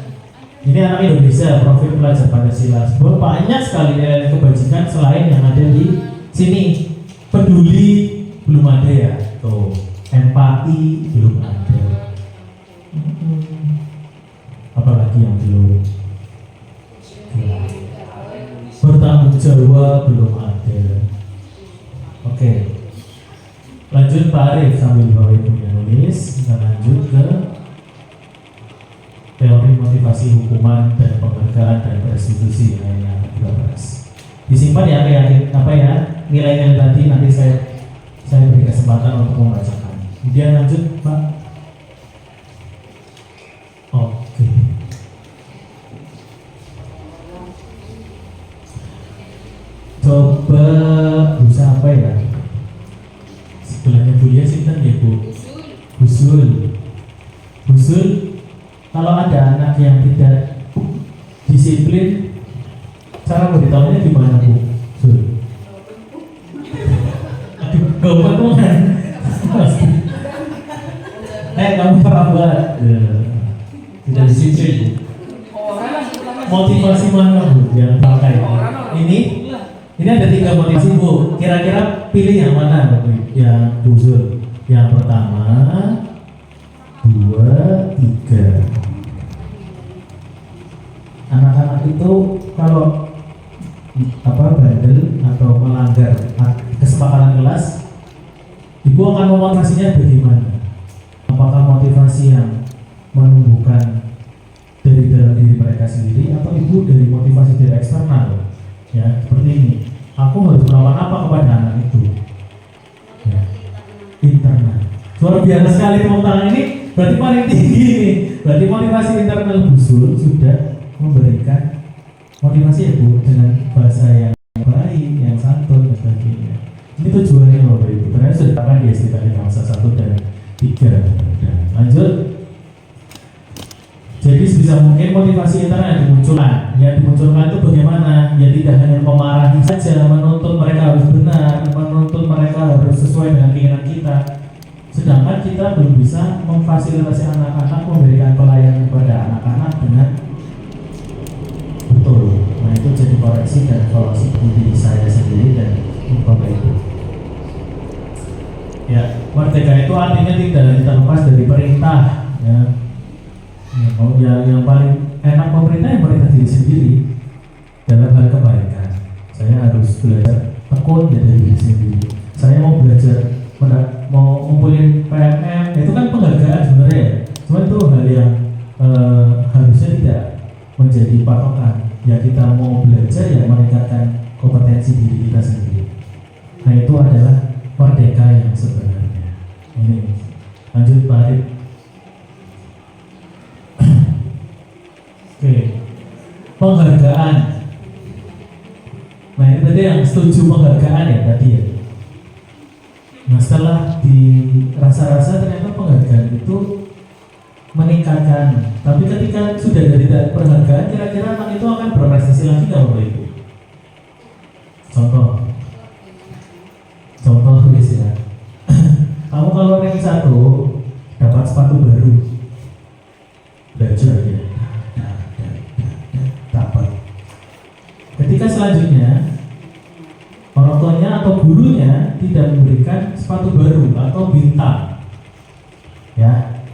Ini anak Indonesia, profil pelajar Pancasila. Banyak sekali nilai kebajikan selain yang ada di sini. Peduli belum ada ya, tuh. Empati belum ada. Apalagi yang belum? Bertanggung jawab belum ada. Oke. Lanjut Pak Arif sambil Bapak Ibu nulis. Kita lanjut ke teori motivasi hukuman dan penghargaan dan restitusi yang kita bahas. Disimpan ya apa ya nilai-nilai tadi, nanti saya beri kesempatan untuk membacakan. Kemudian lanjut Pak. Oke. Coba berusaha apa ya? Sebelahnya Bu Lia Sinten ya Bu? Husul. Kalau ada anak yang tidak disiplin, cara memberitahunya gimana Bu? Husul. Aduh, gak patungan. Kamu pernah buat tidak disiplin. Motivasi mana Bu yang pakai? Ini ada 3 motivasi Bu. Kira-kira pilih yang mana Bu? Yang usul. Yang pertama, 2, 3. Anak-anak itu kalau bandel atau melanggar kesepakatan kelas, Ibu akan memotivasinya bagaimana? Apakah motivasi yang menumbuhkan dari dalam diri mereka sendiri atau Ibu dari motivasi dari eksternal? Ya, seperti ini. Aku harus melakukan apa kepada anak itu? Ya, internal. Luar biasa sekali tepuk tangan ini. Berarti paling tinggi ini. Berarti motivasi internal Husul sudah memberikan motivasi ya Bu dengan bahasa yang baik, yang santun dan sebagainya. Ini tujuannya Bapak Ibu. Ternyata sudah kan di SD tadi masa 1 dan 3. Lanjut. Jadi sebisa mungkin motivasi internal yang dimunculkan. Yang dimunculkan itu bagaimana? Ya tidak hanya memarahi saja, menuntut mereka harus benar, menuntut mereka harus sesuai dengan keinginan kita. Sedangkan kita belum bisa memfasilitasi anak-anak, memberikan pelayanan kepada anak-anak dengan betul. Nah itu jadi koreksi dan evaluasi diri saya sendiri dan Bapak Ibu. Ya, merdeka itu artinya tidak terlepas dari perintah. Ya. Yang paling enak pemerintah yang perintah diri sendiri dalam hal kebaikan. Saya harus belajar tekun dari diri sendiri. Saya mau belajar mau ngumpulin PMM, itu kan penghargaan sebenarnya. Cuma itu hal yang harusnya tidak menjadi patokan. Ya kita mau belajar ya meningkatkan kompetensi diri kita sendiri. Nah itu adalah merdeka yang sebenarnya. Ini lanjut Pak Arif. Oke, penghargaan. Nah ini tadi yang setuju penghargaan ya tadi ya. Nah setelah dirasa-rasa ternyata penghargaan itu meningkatkan. Tapi ketika sudah dari penghargaan, kira-kira anak itu akan berprestasi lagi nggak Bapak Ibu? Contoh tulis ya. Kamu kalau ranking 1 dapat sepatu baru, tidak memberikan sepatu baru atau bintang, ya,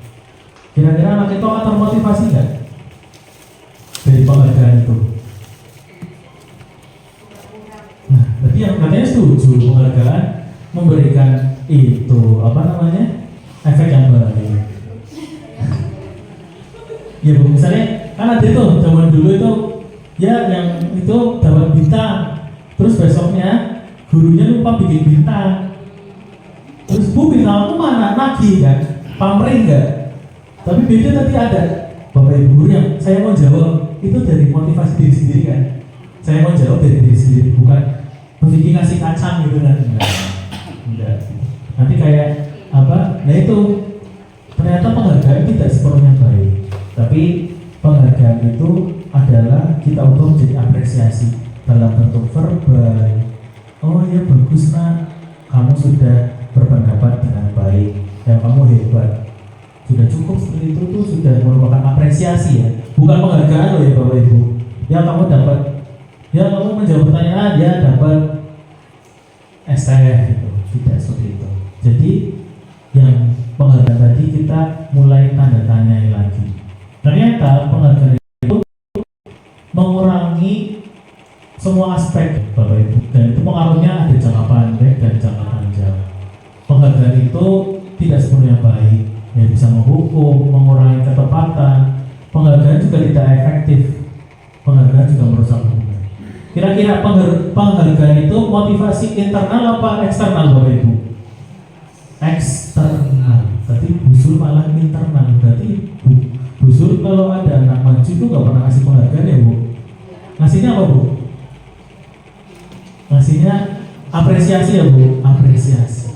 kira-kira anak itu akan termotivasi nggak dari penghargaan itu? Nah, berarti yang katanya setuju penghargaan memberikan itu apa namanya efek yang baik. Ya Bu, misalnya kan ada itu zaman dulu itu ya yang itu dapat bintang, terus besoknya gurunya lupa bikin bintang, terus Bu bintang aku mana? Nagih kan, pamrih enggak? Tapi beda tadi ada Bapak Ibu guru yang saya mau jawab itu dari motivasi diri sendiri kan, saya mau jawab dari diri sendiri, bukan berpikir ngasih kacang gitu kan, enggak. Nanti kayak apa? Nah itu ternyata penghargaan tidak sepenuhnya baik, tapi penghargaan itu adalah kita untuk menjadi apresiasi dalam bentuk verbal. Oh ya bagus nak, kamu sudah berpendapat dengan baik, ya kamu hebat. Sudah cukup seperti itu tuh sudah merupakan apresiasi ya, bukan penghargaan loh ya Bapak Ibu. Ya kamu dapat, ya kamu menjawab pertanyaan, ya dapat ST gitu, tidak seperti itu. Jadi yang penghargaan tadi kita mulai tanda tanyai lagi. Ternyata penghargaan itu mengurangi semua aspek Bapak Ibu, dan itu pengaruhnya ada jangka pendek dan jangka panjang. Penghargaan itu tidak sepenuhnya baik, ya bisa menghukum, mengurangi ketepatan. Penghargaan juga tidak efektif, penghargaan juga merusak hubungan. Kira-kira penghargaan itu motivasi internal apa eksternal Bapak Ibu? Eksternal. Berarti Busul malah internal. Berarti Busul kalau ada anak maju itu nggak pernah ngasih penghargaan ya Bu? Ngasihnya apa Bu? Ngasihnya apresiasi ya Bu? Apresiasi.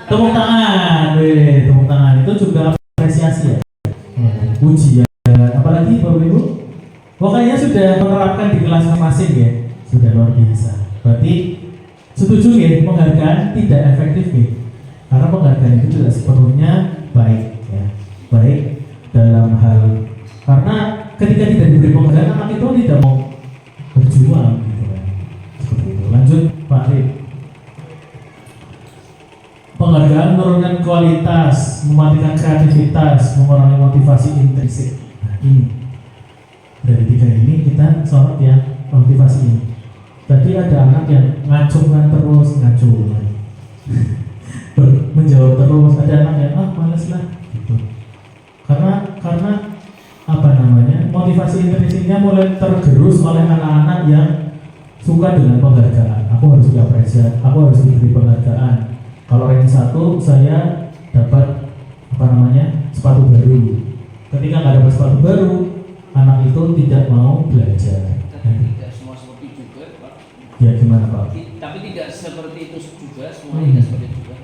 Tepuk tangan, tepuk tangan itu juga apresiasi ya. Pujian, apalagi Bapak Ibu? Pokoknya sudah menerapkan di kelas masing-masing ya, sudah luar biasa. Berarti setuju ya, penghargaan tidak efektif ya, karena penghargaan itu tidak sepenuhnya baik ya, baik dalam hal karena ketika tidak diberi penghargaan anak itu tidak mau berjuang gitu kan. Seperti itu. Lanjut Pak Arif. Penghargaan menurunkan kualitas, mematikan kreativitas, mengurangi motivasi intrinsik. Nah ini dari tiga ini kita sorot ya motivasi ini. Tadi ada anak yang ngacungan terus, ngacungan menjawab terus. Ada anak yang males lah gitu. Karena apa namanya motivasi intrinsiknya mulai tergerus oleh anak-anak yang suka dengan penghargaan. Aku harus diapresiasi, aku harus diberi penghargaan. Kalau ranking 1 saya dapat apa namanya sepatu baru. Ketika nggak dapat sepatu baru, anak itu tidak mau belajar. Tapi tidak semua seperti itu juga Pak. Ya gimana Pak? Tapi tidak seperti itu juga, semuanya tidak seperti itu juga.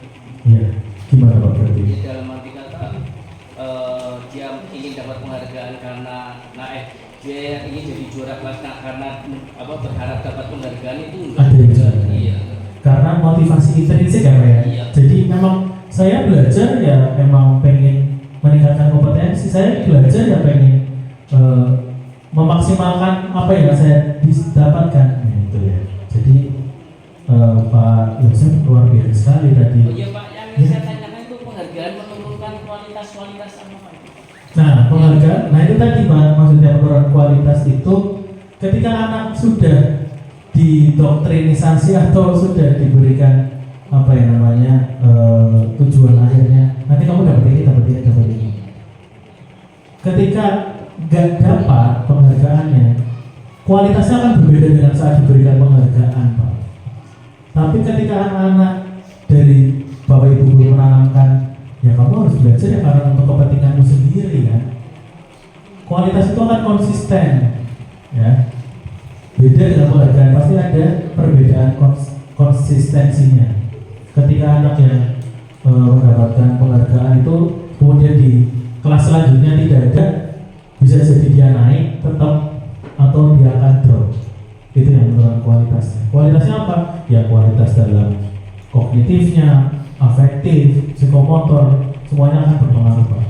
Iya, gimana Pak berarti? Jadi dalam arti kata dia ingin dapat penghargaan karena dia ingin jadi juara kelas karena berharap dapat penghargaan itu Ada yang juga. juga. Iya. Karena motivasi intrinsik ya Pak ya. Iya. Jadi memang saya belajar ya emang pengen meningkatkan kompetensi, saya belajar ya pengen memaksimalkan apa yang saya dapatkan gitu ya. Jadi Pak Yosef luar biasa sekali tadi. Oh iya Pak, yang Ya. saya tanyakan itu penghargaan menurunkan kualitas apa Pak? Nah penghargaan, nah itu tadi Pak, maksudnya menurunkan kualitas itu ketika anak sudah didoktrinisasi atau sudah diberikan apa yang namanya tujuan akhirnya nanti kamu dapat ini. Ketika nggak dapat penghargaannya, kualitasnya akan berbeda dengan saat diberikan penghargaan Pak. Tapi ketika anak-anak dari Bapak Ibu guru menanamkan, ya kamu harus belajar ya karena untuk kepentinganmu sendiri kan. Kualitas itu akan konsisten, ya. Beda dengan penghargaan, pasti ada perbedaan konsistensinya. Ketika anak yang mendapatkan penghargaan itu kemudian di kelas selanjutnya tidak ada, bisa jadi dia naik tetap atau dia akan drop. Itu yang menurut kualitasnya. Kualitasnya apa? Ya kualitas dalam kognitifnya, afektif, psikomotor, semuanya akan berpengaruh Pak.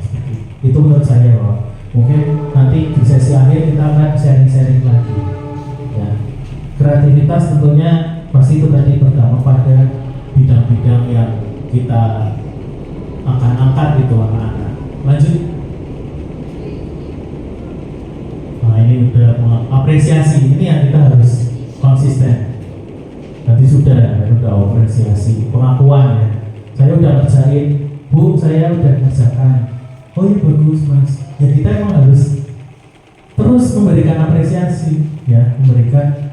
Itu menurut saya Pak. Mungkin nanti di sesi akhir kita akan sharing-sharing lagi. Ya. Kreativitas tentunya pasti itu tadi berdampak pada bidang-bidang yang kita akan angkat itu anak-anak. Lanjut. Nah ini udah apresiasi, ini yang kita harus konsisten. Nanti sudah apresiasi, pengakuan ya. Saya udah ngerjain, Bu, saya udah ngerjakan. Oh iya bagus mas. Ya kita emang harus terus memberikan apresiasi, ya, memberikan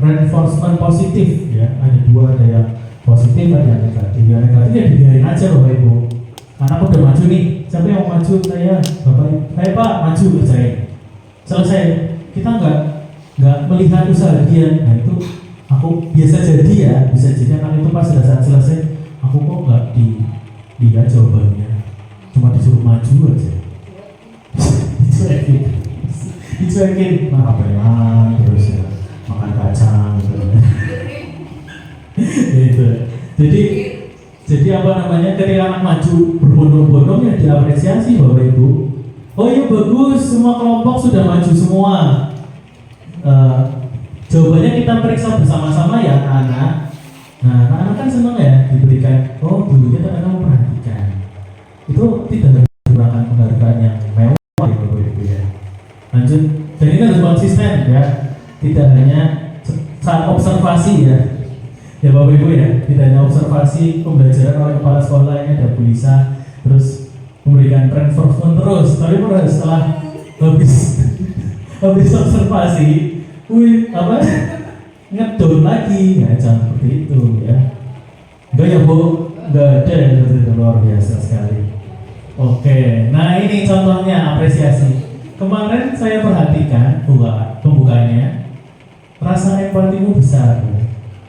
reinforcement positif, ya. Ada dua, ada yang positif, ada yang negatif. Yang negatif ya dibiarin aja Bapak Ibu. Anakku udah maju nih, siapa yang mau maju? Saya, Bapak Ibu. Pak, maju kerjain. Selesai. Kita nggak melihat usaha dia. Nah itu aku biasa jadi ya, bisa jadi anak itu pas pada saat selesai, aku kok nggak dilihat jawabannya, cuma disuruh maju aja. dicuekin, makan terus ya, makan kacang gitu. Gitu. Jadi ketika anak maju berbondong-bondong ya diapresiasi Bapak Ibu. Oh iya bagus, semua kelompok sudah maju semua. Jawabannya kita periksa bersama-sama ya anak-anak. Nah anak-anak kan senang ya diberikan, oh dulunya ternyata memperhatikan. Itu tidak menggunakan penghargaan yang mewah ya Bapak Ibu ya. Lanjut, dan ini harus konsisten ya, tidak hanya saat observasi ya Bapak Ibu ya, tidak hanya observasi pembelajaran oleh kepala sekolah ini ada Bu Lisa, terus memberikan reinforcement terus, tapi setelah habis observasi, ngedown lagi, ya jangan seperti itu ya. Enggak ya Bu, enggak ada yang itu luar biasa sekali. Oke, nah ini contohnya apresiasi. Kemarin saya perhatikan pembukanya, rasa empatimu besar.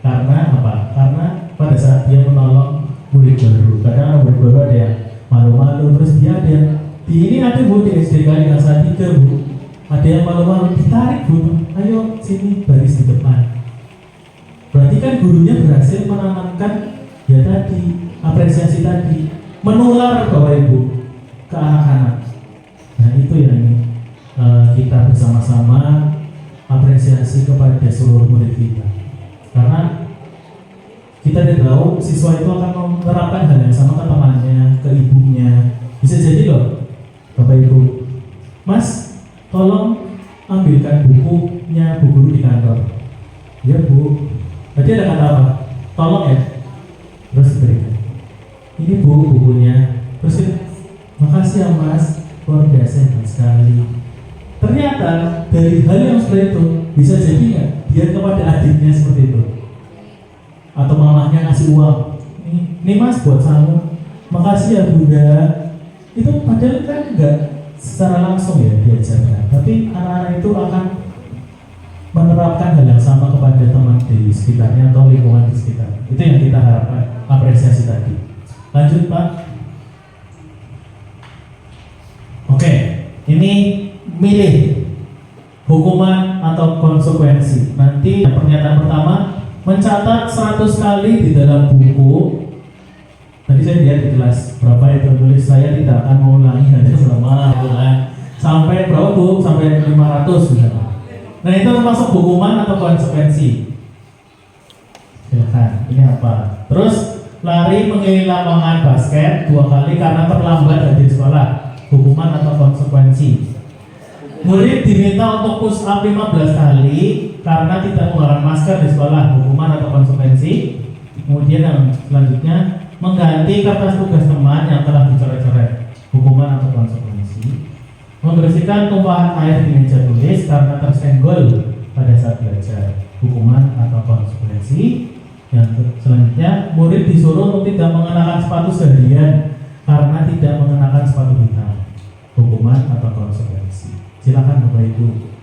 Karena apa? Karena pada saat dia menolong murid baru, kadang murid baru ada yang malu-malu, terus dia ada yang di ini ada Bu di SD kali kelas 3 Bu, ada yang malu-malu, ditarik Bu, ayo sini baris di depan. Berarti kan gurunya berhasil menanamkan ya tadi apresiasi tadi, menular Bapak Ibu ke anak-anak. Nah itu yang kita bersama-sama apresiasi kepada seluruh murid kita, karena kita tidak tahu siswa itu akan menerapkan hal yang sama ke temannya, ke ibunya. Bisa jadi loh Bapak Ibu, Mas tolong ambilkan bukunya Bu Guru di kantor. Ya Bu, tadi ada kata apa? Tolong ya. Terus berikan, ini Bu bukunya. Terus makasih ya Mas, luar biasa sekali. Ternyata dari hal yang seperti itu bisa jadi nggak dia kepada adiknya seperti itu, atau mamahnya ngasih uang, ini Mas buat kamu, makasih ya Bunda. Itu padahal kan nggak secara langsung ya diajarkan, tapi anak-anak itu akan menerapkan hal yang sama kepada teman di sekitarnya atau lingkungan di sekitar. Itu yang kita harapkan, apresiasi tadi. Lanjut Pak. Oke, ini milih hukuman atau konsekuensi. Nanti pernyataan pertama, mencatat 100 kali di dalam buku. Tadi saya lihat di kelas berapa itu tulis, saya tidak akan mengulangi hanya selama bulan sampai berapa Bu? Sampai 500 misalnya. Nah itu termasuk hukuman atau konsekuensi. Silakan, ini apa? Terus lari mengelilingi lapangan basket 2 kali karena terlambat dari sekolah, hukuman atau konsekuensi. Murid diminta untuk push up 15 kali karena tidak menggunakan masker di sekolah, hukuman atau konsekuensi. Kemudian yang selanjutnya, mengganti kertas tugas teman yang telah dicoret-coret, hukuman atau konsekuensi. Membersihkan tumpahan air di meja tulis karena tersenggol pada saat belajar, hukuman atau konsekuensi. Yang selanjutnya, murid disuruh untuk tidak mengenakan sepatu seharian karena tidak mengenakan sepatu hitam, hukuman atau konsekuensi. Silakan Bapak Ibu,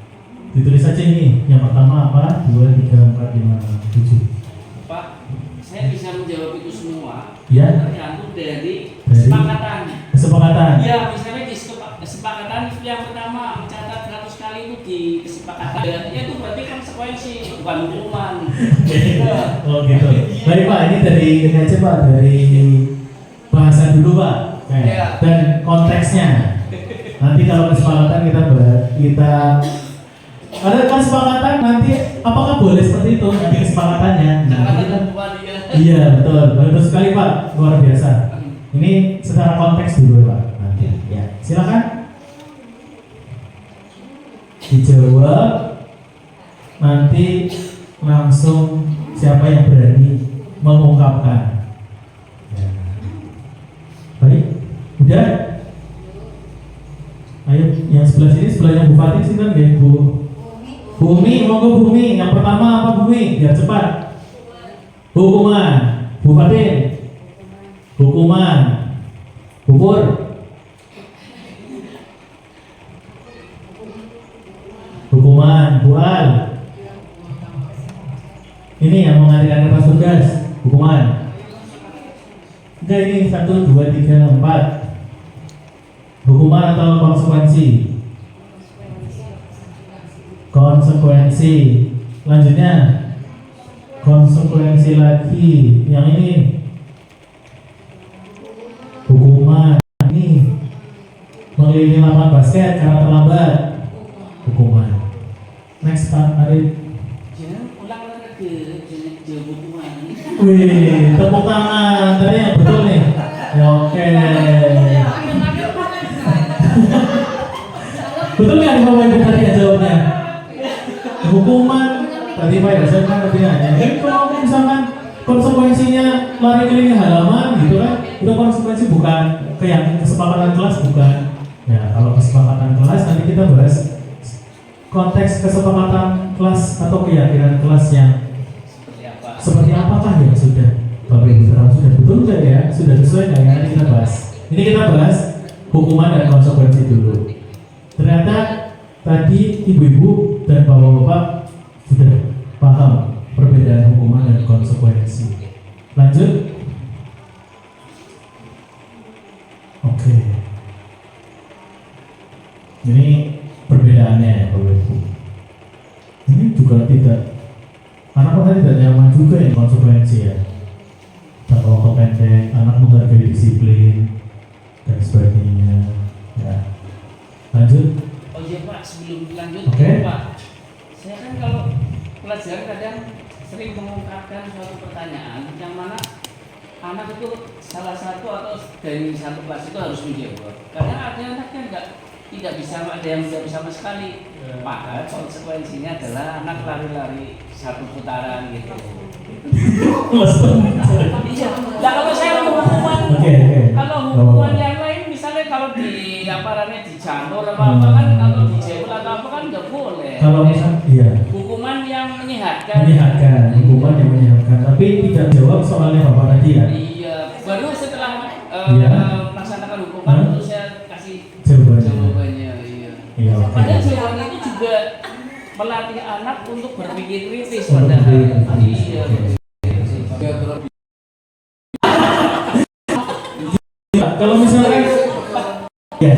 ditulis saja ini. Yang pertama apa? 2, 3, 4, 5, 6, 7. Pak, saya bisa menjawab itu semua. Ya. Tergantung dari kesepakatan. Kesepakatan. Ya, misalnya di kesepakatan yang pertama mencatat 100 kali itu di kesepakatan. Ya itu berarti konsekuensi, bukan hukuman. Oh gitu. Baik Pak, ini dari ini aja Pak, dari bahasa dulu Pak. Ya. Dan konteksnya. Nanti kalau kesepakatan kita Ada kesepakatan nanti apakah boleh seperti itu nanti kesepakatannya? Nah, kita, iya betul, bagus sekali Pak, luar biasa. Ini secara konteks dulu Pak. Nanti ya, silakan dijawab. Nanti langsung siapa yang berani mengungkapkan. Ya. Baik, udah. Ayo, yang sebelah sini sebelahnya Bu Fatih sih kan ya Bu. Bumi, monggo Bumi. Yang pertama apa Bumi? Biar cepat. Hukuman. Bu Fatih. Hukuman. Bubur. Hukuman. Bu Al. Ini yang mengadakan lepas tugas. Hukuman. Enggak, ini 1, 2, 3, 4. Hukuman atau konsekuensi? Konsekuensi. Lanjutnya konsekuensi lagi. Yang ini hukuman. Ini mengelilingi lapangan basket karena terlambat. Hukuman. Next Pak Arif. Jangan ulang lagi ke hukuman. Wih, tepuk tangan. Tadi yang betul nih. Ya, oke. Betul nggak nih Bapak Ibu tadi ya jawabnya? Hukuman tadi Pak ya, saya kan tadi nanya. Kalau misalkan konsekuensinya lari keliling halaman gitu kan, udah konsekuensi bukan kesepakatan kelas bukan. Ya kalau kesepakatan kelas nanti kita bahas konteks kesepakatan kelas atau keyakinan kelas yang seperti apakah yang sudah Bapak Ibu sudah betul nggak ya, sudah sesuai nggak ya, nanti kita bahas. Ini kita bahas hukuman dan konsekuensi dulu. Ternyata tadi ibu-ibu dan bapak-bapak sudah paham perbedaan hukuman dan konsekuensi. Lanjut. Oke. Ini perbedaannya ya Bapak Ibu. Ini juga tidak, anak kan tidak nyaman juga ya konsekuensi ya. Jangka waktu pendek, anak menghargai disiplin dan sebagainya. Ya. Lanjut. Oh iya Pak, sebelum lanjut Oke. Pak, saya kan kalau pelajaran kadang sering mengungkapkan suatu pertanyaan yang mana anak itu salah satu atau dari satu kelas itu harus menjawab. Karena ada anak yang tidak bisa, ada yang tidak bisa sama sekali. Maka konsekuensinya adalah anak lari-lari satu putaran gitu. Iya. Nah kalau saya hukuman, kalau hukuman yang lain misalnya kalau di aparannya di janur apa kan, kalau di jebol atau apa kan nggak boleh. Kalau misal, iya. Hukuman yang menyehatkan. Hukuman yang menyehatkan. Tapi tidak jawab soalnya Bapak tadi ya. Iya. Baru setelah Iya. melaksanakan hukuman itu saya kasih Jawabannya. Iya. Iya. Oke. Padahal jawaban itu juga melatih anak untuk berpikir kritis Untuk padahal. berpikir kritis. Iya. Kalau misalnya, ya,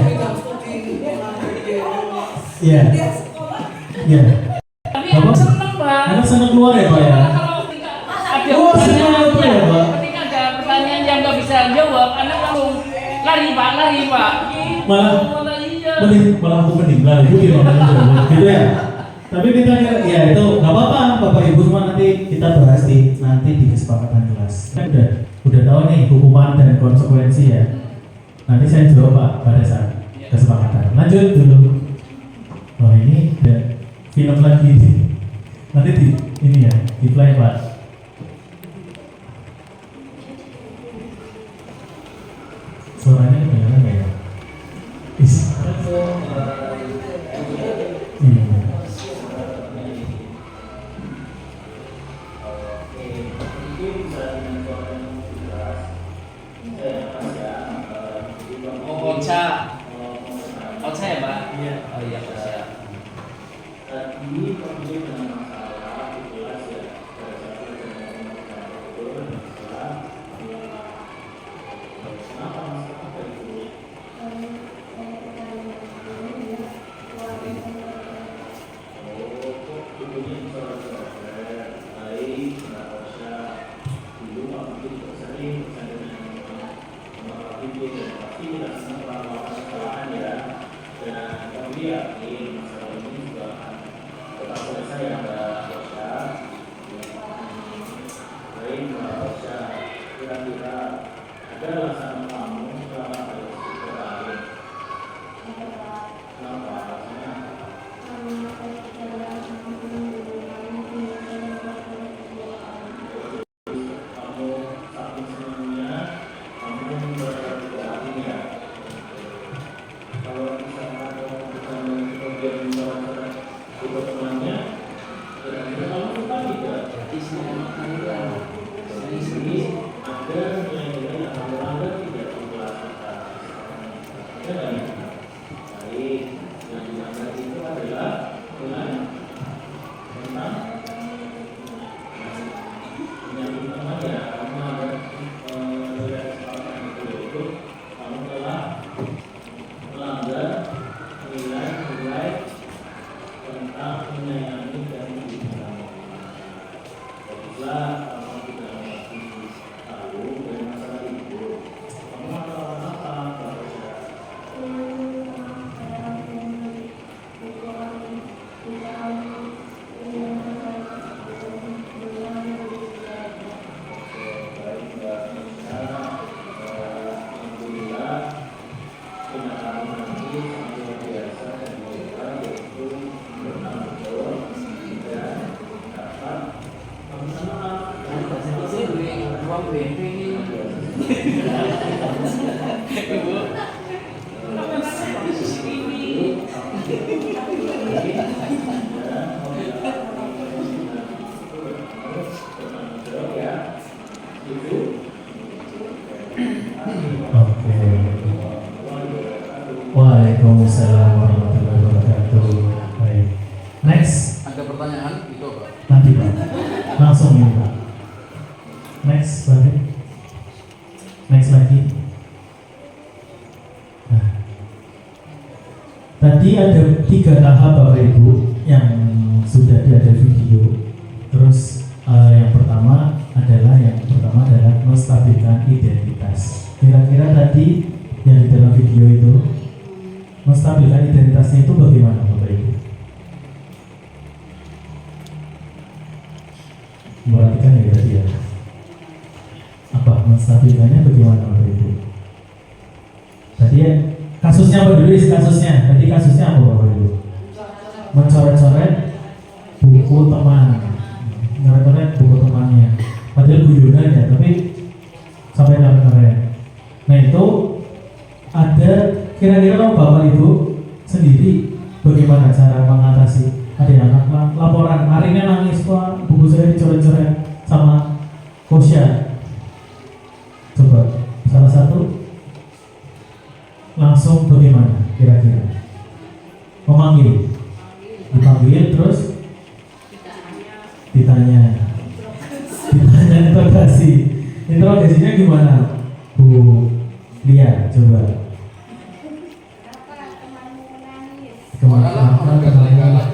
ya, ya. Tapi anak seneng Pak. Anak seneng keluar ya Pak ya. Ada Oh, seneng itu ya Pak. ketika ada pertanyaan yang nggak bisa jawab, anak langsung lari Pak. Malah aku mending lah itu gimana gitu ya. Tapi kita ya itu nggak apa-apa Bapak Ibu, semua nanti kita bahas nanti di kesepakatan kelas. Kan udah tahu nih hukuman dan konsekuensi ya. Nanti saya jawab Pak pada saat kesepakatan. Lanjut dulu. Oh ini ada film lagi. Nanti ini ya di play Pak. Suaranya kedengaran nggak ya? Ocha ya Pak? Iya. Oh iya Ocha. Ini problem dengan masalah di kelas ya. Ada alasan kamu kenapa harus beralih? Kenapa alasannya? Kamu saking senangnya, kamu beralih ya. Kalau misalnya kamu bisa kemudian mencoba juga temannya, kira-kira kamu suka tidak? Jadi semua kalian Di sini ada nilai-nilai yang kamu anggap tidak dijelaskan. Ada nggak ya? Baik, yang dianggap itu adalah dengan tentang yang pertama ya, kamu ada melihat kesalahan itu yaitu kamu telah melanggar nilai-nilai tentang menyayangi dan mendidik kamu. Apabila kamu tidak masih tahu dari masalah itu, kamu akan apa? ruang BP ini. Ibu, Oke. Waalaikumsalam warahmatullahi wabarakatuh. Baik. Next. Ada pertanyaan itu apa? Nanti Pak. Langsung ini Pak. Next, balik. Next lagi. Nah. Tadi ada 3 tahap Bapak Ibu yang sudah ada video. Terus yang pertama adalah menstabilkan identitas. Kira-kira tadi yang di dalam video itu menstabilkan identitasnya itu bagaimana Bapak Ibu? Memperhatikan ya tadi ya. Apa menstabilkannya bagaimana Bapak Ibu? Tadi ya, kasusnya apa dulu isi kasusnya? Tadi kasusnya apa Bapak Ibu? Mencoret-coret buku teman, mencoret-coret buku temannya. Padahal guyonan ya, tapi sampai coret-coret. Nah itu ada kira-kira Bapak Ibu sendiri bagaimana cara mengatasi? Ada yang laporan harinya nangis Pak, buku saya dicoret-coret sama Kosya. Coba salah satu langsung bagaimana kira-kira? Memanggil, dipanggil terus ditanya interogasinya gimana Bu Lia, coba. Kemana galak-galak.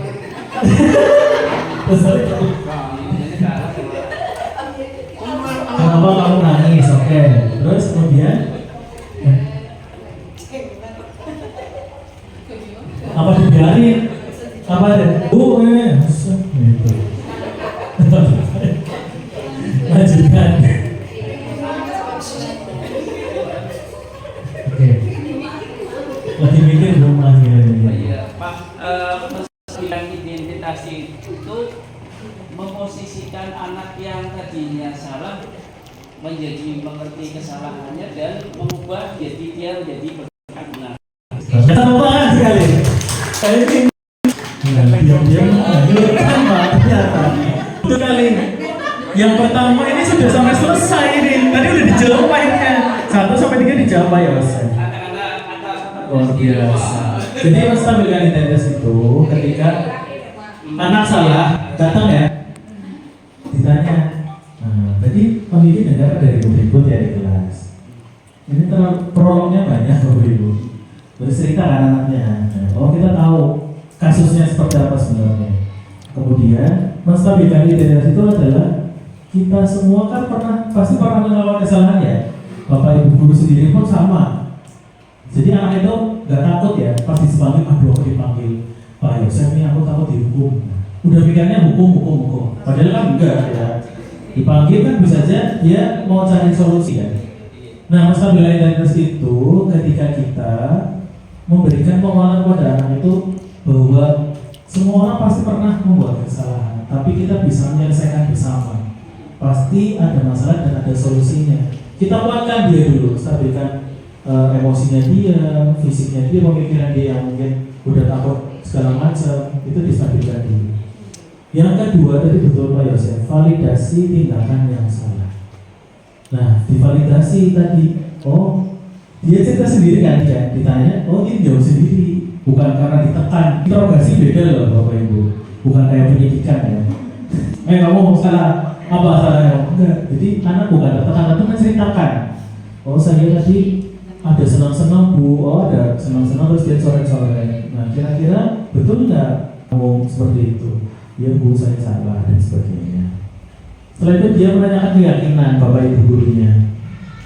Kenapa kamu nangis? Oke. Terus kemudian apa dibiarin? Apa ada? Gitu. Lanjutkan. Oke. Lagi mikir belum lagi. Iya, Pak. Menstabilkan identitas itu memposisikan anak yang tadinya salah menjadi mengerti kesalahannya dan mengubah jadi dia menjadi benar. Benar sekali. Saya ini diam-diam ternyata itu kali. Yang pertama ini sudah sampai selesai ini. Tadi udah dijawab poinnya 1 sampai 3 dijawab ya Mas. Luar biasa. Jadi menstabilkan identitas itu ketika anak salah datang ya, ditanya. Nah, tadi pemimpin negara dari ribut ya di kelas. Ini prolognya banyak Bapak Ibu. Bercerita kan anaknya. Kalau kita tahu kasusnya seperti apa sebenarnya. Kemudian menstabilkan identitas itu adalah kita semua kan pasti pernah melakukan kesalahan ya. Bapak Ibu guru sendiri pun sama. Jadi anak itu nggak takut ya, pasti dipanggil, aduh aku dipanggil Pak Yosef ini aku takut dihukum. Udah pikirnya hukum. Padahal kan enggak ya. Dipanggil kan bisa aja dia mau cari solusi kan. Nah, masalah loyalitas itu ketika kita memberikan penguatan kepada anak itu bahwa semua orang pasti pernah membuat kesalahan, tapi kita bisa menyelesaikan bersama. Pasti ada masalah dan ada solusinya. Kita kuatkan dia dulu, stabilkan emosinya dia, fisiknya dia, pemikiran dia yang mungkin udah takut segala macam, itu distabilkan dulu. Yang kedua tadi betul Pak Yosef, validasi tindakan yang salah. Nah, divalidasi tadi, oh dia cerita sendiri kan dia ditanya, oh ini jauh sendiri, bukan karena ditekan. Interogasi beda loh Bapak Ibu, bukan kayak penyidikan ya. Kamu salah apa salahnya? Enggak. Jadi anak bukan tertekan, tapi menceritakan. Oh saya tadi ada senang-senang Bu, oh ada senang-senang terus dia coret-coret. Nah kira-kira betul nggak ngomong seperti itu? Ya Bu saya salah dan sebagainya. Setelah itu dia menanyakan keyakinan Bapak Ibu gurunya.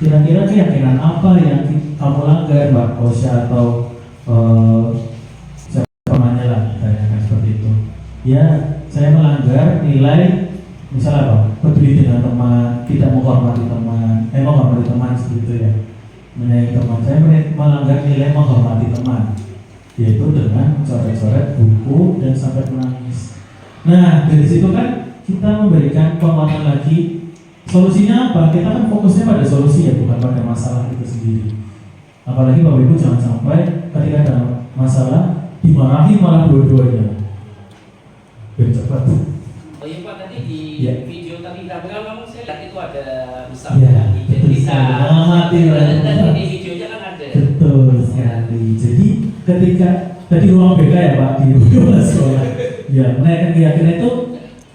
Kira-kira keyakinan apa yang kamu langgar Mbak Kosya atau siapa namanya lah, tanyakan seperti itu. Ya saya melanggar nilai misalnya apa? Peduli dengan teman, tidak menghormati teman, menghormati teman seperti itu ya. Menyayangi teman, saya melanggar nilai menghormati teman, yaitu dengan coret-coret buku dan sampai menangis. Nah dari situ kan kita memberikan penguatan lagi. Solusinya apa? Kita kan fokusnya pada solusi ya, bukan pada masalah itu sendiri. Apalagi Bapak Ibu jangan sampai ketika ada masalah dimarahi malah dua-duanya. Biar cepat. Oh iya Pak, tadi di video tadi kamu saya lihat itu ada besar identitas. Di videonya kan ada. Betul sekali. Jadi ketika tadi ruang BK ya Pak di sekolah, ya menaikkan keyakinan itu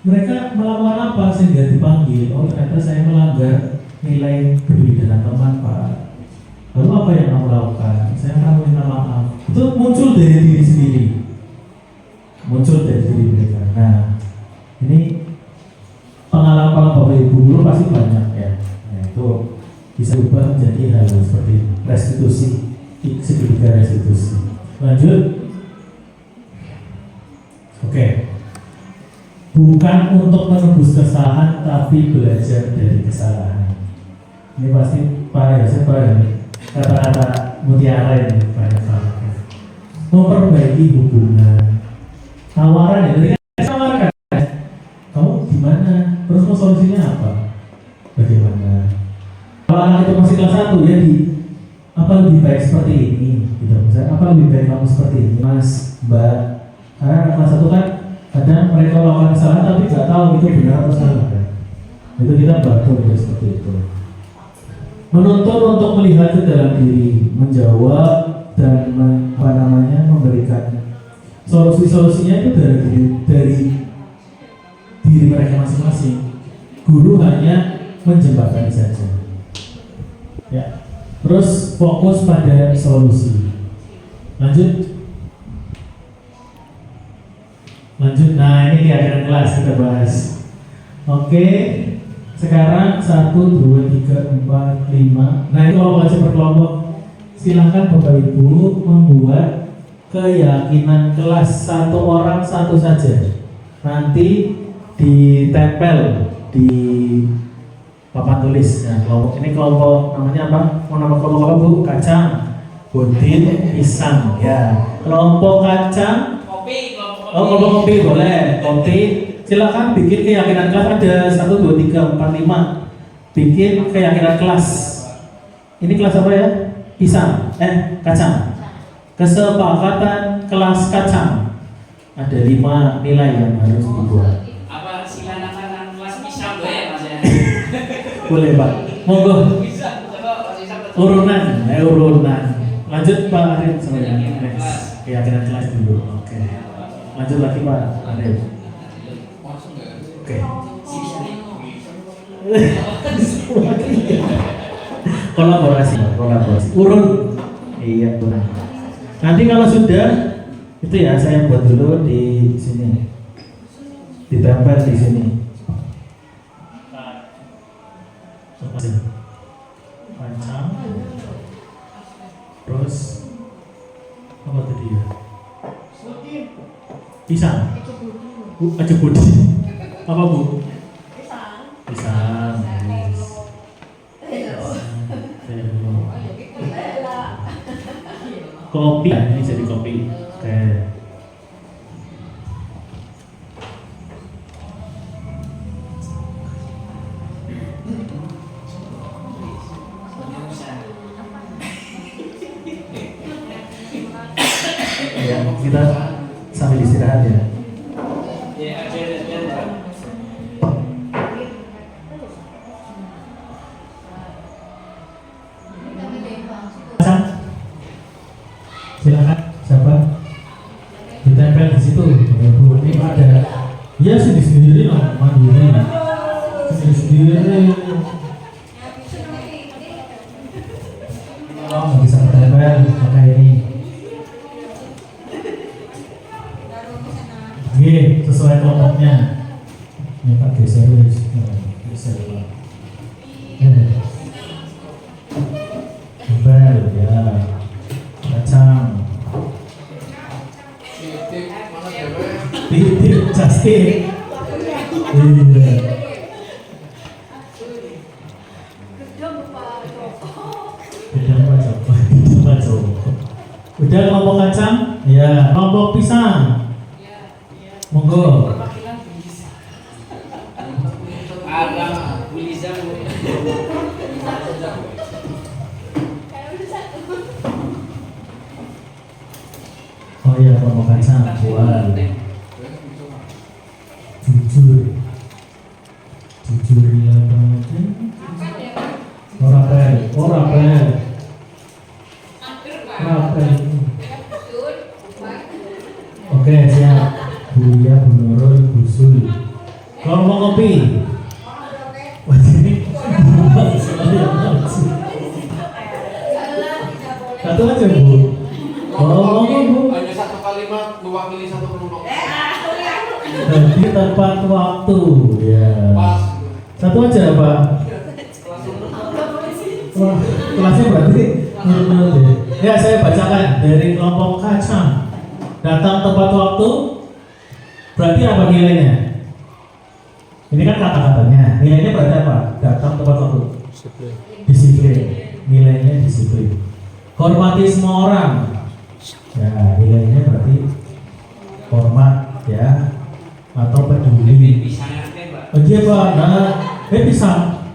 mereka melakukan apa sehingga dipanggil. Oh ternyata saya melanggar nilai peduli dengan teman Pak. Lalu apa yang kamu lakukan? Saya akan minta maaf. Itu muncul dari diri sendiri, muncul dari diri mereka. Nah ini pengalaman Bapak Ibu guru pasti banyak ya. Nah itu bisa berubah menjadi hal seperti restitusi, segitiga restitusi. Lanjut. Oke. Bukan untuk menebus kesalahan, tapi belajar dari kesalahan. Ini pasti Pak Yosef kata-kata mutiara ini banyak banget. Memperbaiki hubungan. Tawaran ya, tadi tawarkan. Kamu gimana? Terus mau solusinya apa? Bagaimana? Kalau anak itu masih kelas 1 ya apa lebih baik seperti ini? Gitu. Misalnya, apa lebih baik kamu seperti ini, Mas, Mbak? Karena anak kelas 1 kan kadang mereka melakukan kesalahan tapi nggak tahu itu benar atau salah kan? Itu kita bantu seperti itu. Menuntut untuk melihat ke dalam diri, menjawab dan memberikan solusi-solusinya itu dari diri mereka masing-masing. Guru hanya menjembatani saja. Ya. Terus fokus pada solusi. Lanjut. Nah ini keyakinan kelas kita bahas. Oke. Sekarang 1, 2, 3, 4, 5. Nah itu kalau belajar berkelompok, silahkan Bapak Ibu membuat keyakinan kelas satu orang satu saja. Nanti ditempel di papan tulis. Nah kelompok ini kelompok namanya apa? Mau nama kelompok apa Bu? Kacang, Budin, Pisang. Ya. Kelompok kacang. Kelompok kopi boleh. Kopi. Silakan bikin keyakinan kelas ada 1, 2, 3, 4, 5. Bikin keyakinan kelas. Ini kelas apa ya? Pisang, kacang. Kesepakatan kelas kacang. Ada 5 nilai yang harus dibuat. Apa sila anak-anak kelas pisang ya Mas ya? Boleh Pak. Monggo. Urunan. Lanjut Pak Arif semuanya. Keyakinan kelas dulu. Oke. Lanjut lagi Pak Arif. Oke. Kolaborasi. Urun. Iya benar. Nanti kalau sudah itu ya saya buat dulu di sini. Ditempel di sini. Panjang. Terus apa tadi ya? Pisang. Aja budi. Apa Bu? Pisang. kopi. Ini jadi kopi. Oke. Ya, kita sambil istirahat ya. Ya, ada. Silakan, siapa? Ditempel di situ. Bu, ini ada. Ya sendiri loh, mandiri. Sendiri. Oh, nggak bisa ketempel, pakai ini. Oke, sesuai kelompoknya. Ini Pak geser wis. Geser Pak. Tempel ya. Kacang. Titik Justin. Iya. Udah kelompok kacang? Ya, kelompok pisang. Monggo. Ada Buliza. Oh iya, kelompok kacang. Buat. Jujur ya banget. Orang Oke, siap. Buya, Bu Nurul, Bu Sul. Kelompok kopi. Wah, ini satu aja Bu. Oh, Bu. Hanya satu kalimat mewakili satu kelompok. Berarti tepat waktu. Ya. Satu aja Pak. Wah, kelasnya berarti menurut ya. Ya, saya bacakan dari kelompok kacang. Datang tepat waktu. Berarti apa nilainya? Ini kan kata-katanya. Nilainya berarti apa? Datang tepat waktu. Disiplin. Nilainya disiplin. Hormati semua orang. Ya, nilainya berarti hormat ya. Atau peduli. Oh iya Pak. Nah, pisang.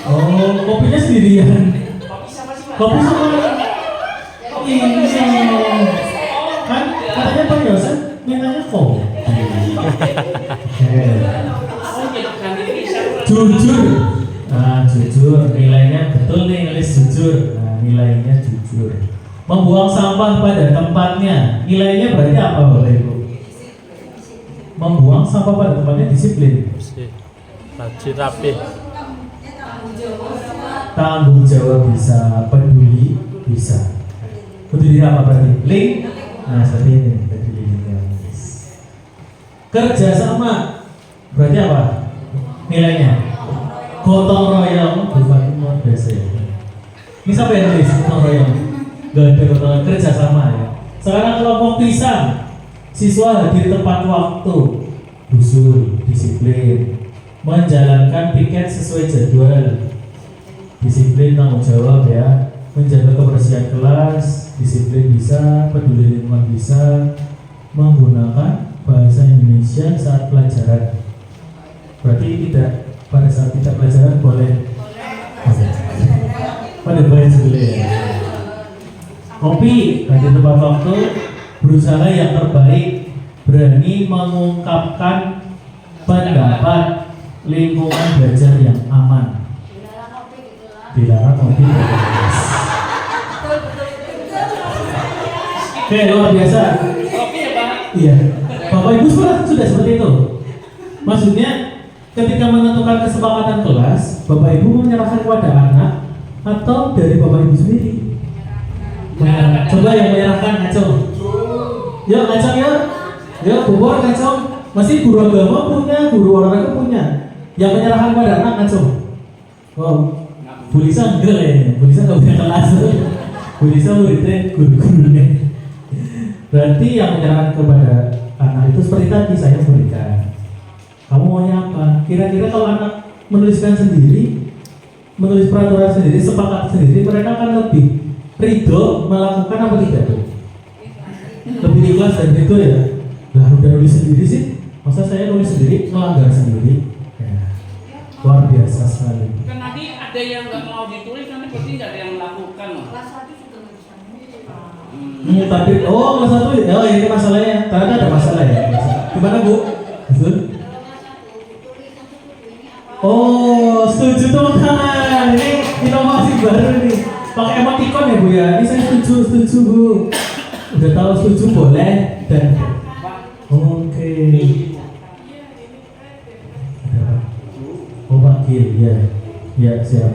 Oh, kopinya sendirian. Kopi sama. Iya. Kan katanya Pak Yosen mintanya kopi. Jujur. Nah, jujur nilainya betul nih, nulis jujur. Nah, nilainya jujur. Membuang sampah pada tempatnya. Nilainya berarti apa Bapak Ibu? Membuang sampah pada tempatnya disiplin. Rajin rapi. Tanggung jawab bisa, peduli bisa. Peduli apa berarti? Link. Nah, seperti ini. Peduli link. Kerja sama berarti apa? Nilainya? Gotong royong, bukan luar biasa. Ini siapa yang nulis gotong royong? Gak ada gotong kerja sama ya. Sekarang kelompok pisang. Siswa hadir tepat waktu, usul, disiplin, menjalankan piket sesuai jadwal, disiplin tanggung jawab ya, menjaga kebersihan kelas, disiplin bisa, peduli lingkungan bisa, menggunakan bahasa Indonesia saat pelajaran. Berarti tidak pada saat tidak pelajaran boleh. Pada boleh juga ya. Kopi hadir tepat waktu, berusaha yang terbaik, berani mengungkapkan pendapat, lingkungan belajar yang aman. Dilarang kopi. Oke, luar biasa. Iya, Bapak Ibu sudah seperti itu. Maksudnya, ketika menentukan kesepakatan kelas, Bapak Ibu menyerahkan kepada anak atau dari Bapak Ibu sendiri. Coba yang menyerahkan ngacung. Yuk ngacung yuk. Yuk bubur ngacung. Masih guru agama punya, guru olahraga punya. Yang menyerahkan pada anak ngacung. Wow, Bu Lisa enggak ya. Bu Lisa nggak punya kelas. Bu Lisa muridnya guru-gurunya. Berarti yang menyerahkan kepada anak itu seperti tadi saya berikan. Kamu maunya apa? Kira-kira kalau anak menuliskan sendiri, menulis peraturan sendiri, sepakat sendiri, mereka akan lebih ridho melakukan apa tidak tuh? lebih ikhlas dari itu ya. Lah udah nulis sendiri sih, masa saya nulis sendiri, ngelanggar sendiri ya. Luar biasa sekali. Kan nanti ada yang nggak mau ditulis, nanti berarti nggak ada yang melakukan loh. Tapi kelas 1 ya, oh ini masalahnya, ternyata ada masalah ya. Gimana Bu? Betul? Oh, setuju teman-teman. Ini inovasi baru nih. Pakai emoticon ya Bu ya. Ini saya setuju Bu. Udah tahu setuju boleh dan oke. Oh panggil ya, ya siap.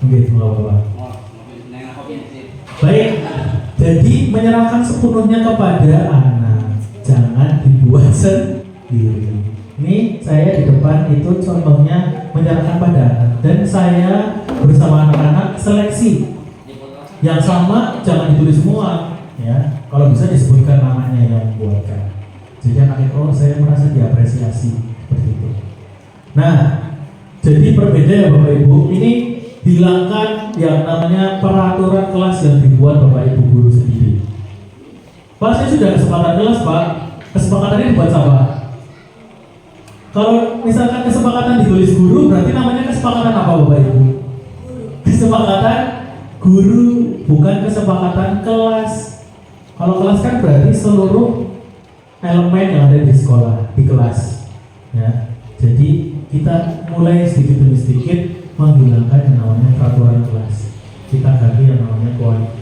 Oke, nggak apa-apa. Baik. Jadi menyerahkan sepenuhnya kepada anak, jangan dibuat sendiri. Ini saya di depan itu contohnya menyerahkan pada anak, dan saya bersama anak-anak seleksi yang sama, jangan ditulis semua ya. Kalau bisa disebutkan namanya yang membuatkan. Jadi anak itu saya merasa diapresiasi seperti itu. Nah, jadi berbeda ya Bapak Ibu. Ini hilangkan yang namanya peraturan kelas yang dibuat Bapak Ibu guru sendiri. Pak, saya sudah kesepakatan kelas Pak. Kesepakatannya dibuat siapa? Kalau misalkan kesepakatan ditulis guru, berarti namanya kesepakatan apa Bapak Ibu? Kesepakatan guru, bukan kesepakatan kelas. Kalau kelas kan berarti seluruh elemen yang ada di sekolah, di kelas ya. Jadi kita mulai sedikit demi sedikit menghilangkan yang namanya peraturan kelas. Kita ganti yang namanya kualitas.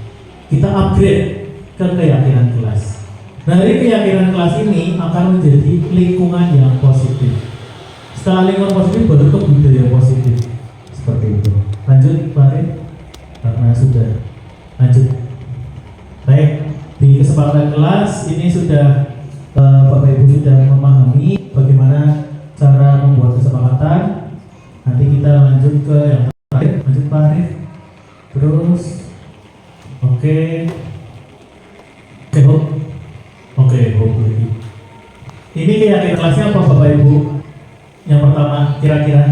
Kita upgrade ke keyakinan kelas. Nah, dari keyakinan kelas ini akan menjadi lingkungan yang positif. Setelah lingkungan positif baru ke budaya positif. Seperti itu. Lanjut, Pak. Karena sudah lanjut. Baik, di kesepakatan kelas ini sudah Bapak Ibu sudah memahami bagaimana cara membuat kesepakatan. Nanti kita lanjut ke yang terakhir, lanjut Pak Arif. Terus, oke, ini keyakinan kelasnya apa Bapak Ibu? Yang pertama, kira-kira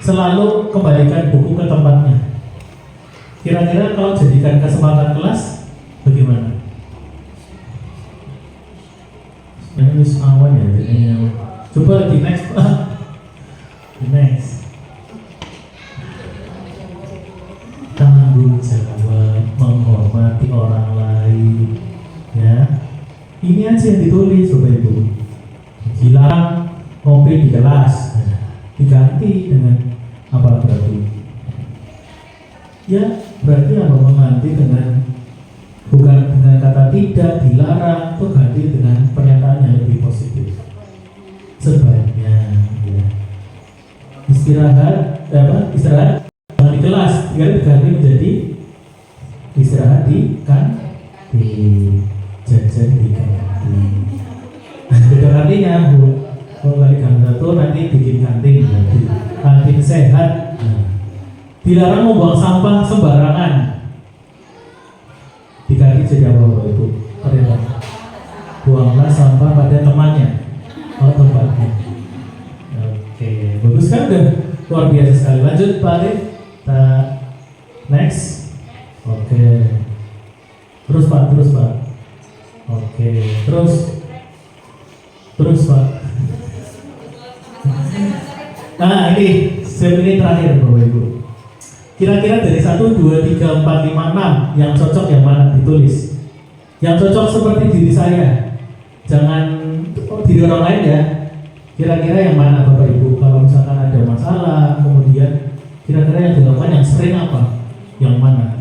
selalu kembalikan buku ke tempatnya. Kira-kira kalau jadikan kesempatan kelas, bagaimana? Ini awan ya, coba di next Pak. Di next. Tanggung jawab, menghormati orang lain ya. Ini aja yang ditulis Bapak Ibu. Hilang ngopi di kelas, diganti dengan apa berarti? Ya berarti apa, mengganti dengan bukan dengan kata tidak, dilarang, itu ganti dengan pernyataan yang lebih positif. Sebaiknya ya. Istirahat di kelas, diganti menjadi istirahat di jajan di kantin. Beda kantinnya Bu. Kalau kali kantin itu nanti bikin kantin, kantin sehat. Dilarang membuang sampah sembarangan. Diganti jadi apa Bapak Ibu? Perintah. Buanglah sampah pada temannya. Oh, tempatnya. Oke, bagus kan, udah luar biasa sekali. Lanjut Pak Arif. Next. Oke. Terus Pak. Oke. Terus Pak. Nah ini terakhir Bapak Ibu. Kira-kira dari 1, 2, 3, 4, 5, 6 yang cocok yang mana ditulis. Yang cocok seperti diri saya. Jangan diri orang lain ya. Kira-kira yang mana Bapak Ibu? Kalau misalkan ada masalah, kemudian kira-kira yang dilakukan yang sering apa? Yang mana?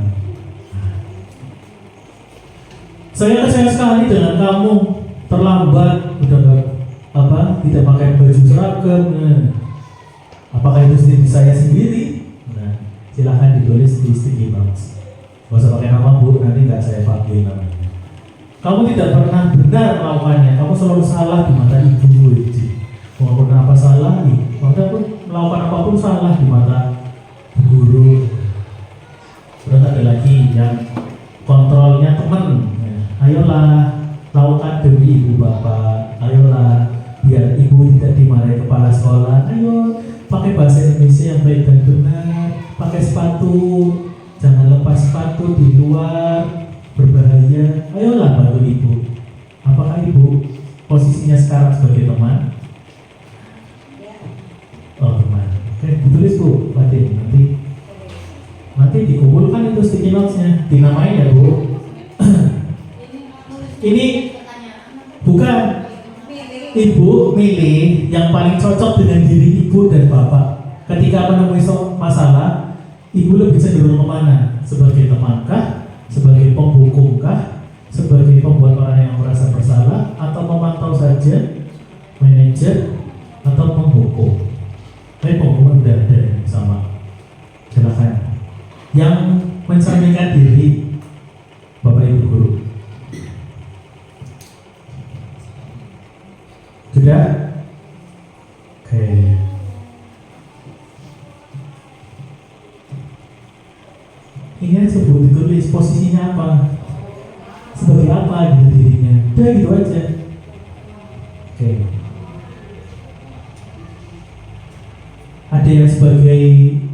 Saya kecewa sekali dengan kamu terlambat, udah tidak pakai baju seragam. Apakah itu diri saya sendiri? Nah, silahkan ditulis di sticky notes. Gak usah pakai nama Bu, nanti nggak saya panggil namanya. Kamu tidak pernah benar melakukannya, kamu selalu salah di mata ibu. Walaupun apa salah nih, walaupun melakukan apapun salah di mata guru. Terus ada lagi yang kontrolnya teman. Ayolah, lakukan demi ibu bapak. Ayolah, biar ibu tidak dimarahi kepala sekolah. Ayo, pakai bahasa Indonesia yang baik dan benar. Pakai sepatu, jangan lepas sepatu di luar. Ibu posisinya sekarang sebagai teman? Oh, teman. Oke, ditulis Bu, berarti nanti dikumpulkan itu sticky notes-nya, dinamain ya Bu. Ini bukan, Ibu milih yang paling cocok dengan diri Ibu dan Bapak. Ketika menemui masalah, Ibu lebih cenderung kemana? Sebagai temankah? Sebagai penghukumkah? Sebagai pembuat orang yang merasa bersalah? Atau memantau saja? Manajer? Atau penghukum? Penghukum udah ada sama. Silakan. Yang mencerminkan diri Bapak Ibu Guru. Sudah? Oke. Ini sebut ditulis posisinya apa, sebagai apa gitu dirinya. Udah gitu aja. Oke. Ada yang sebagai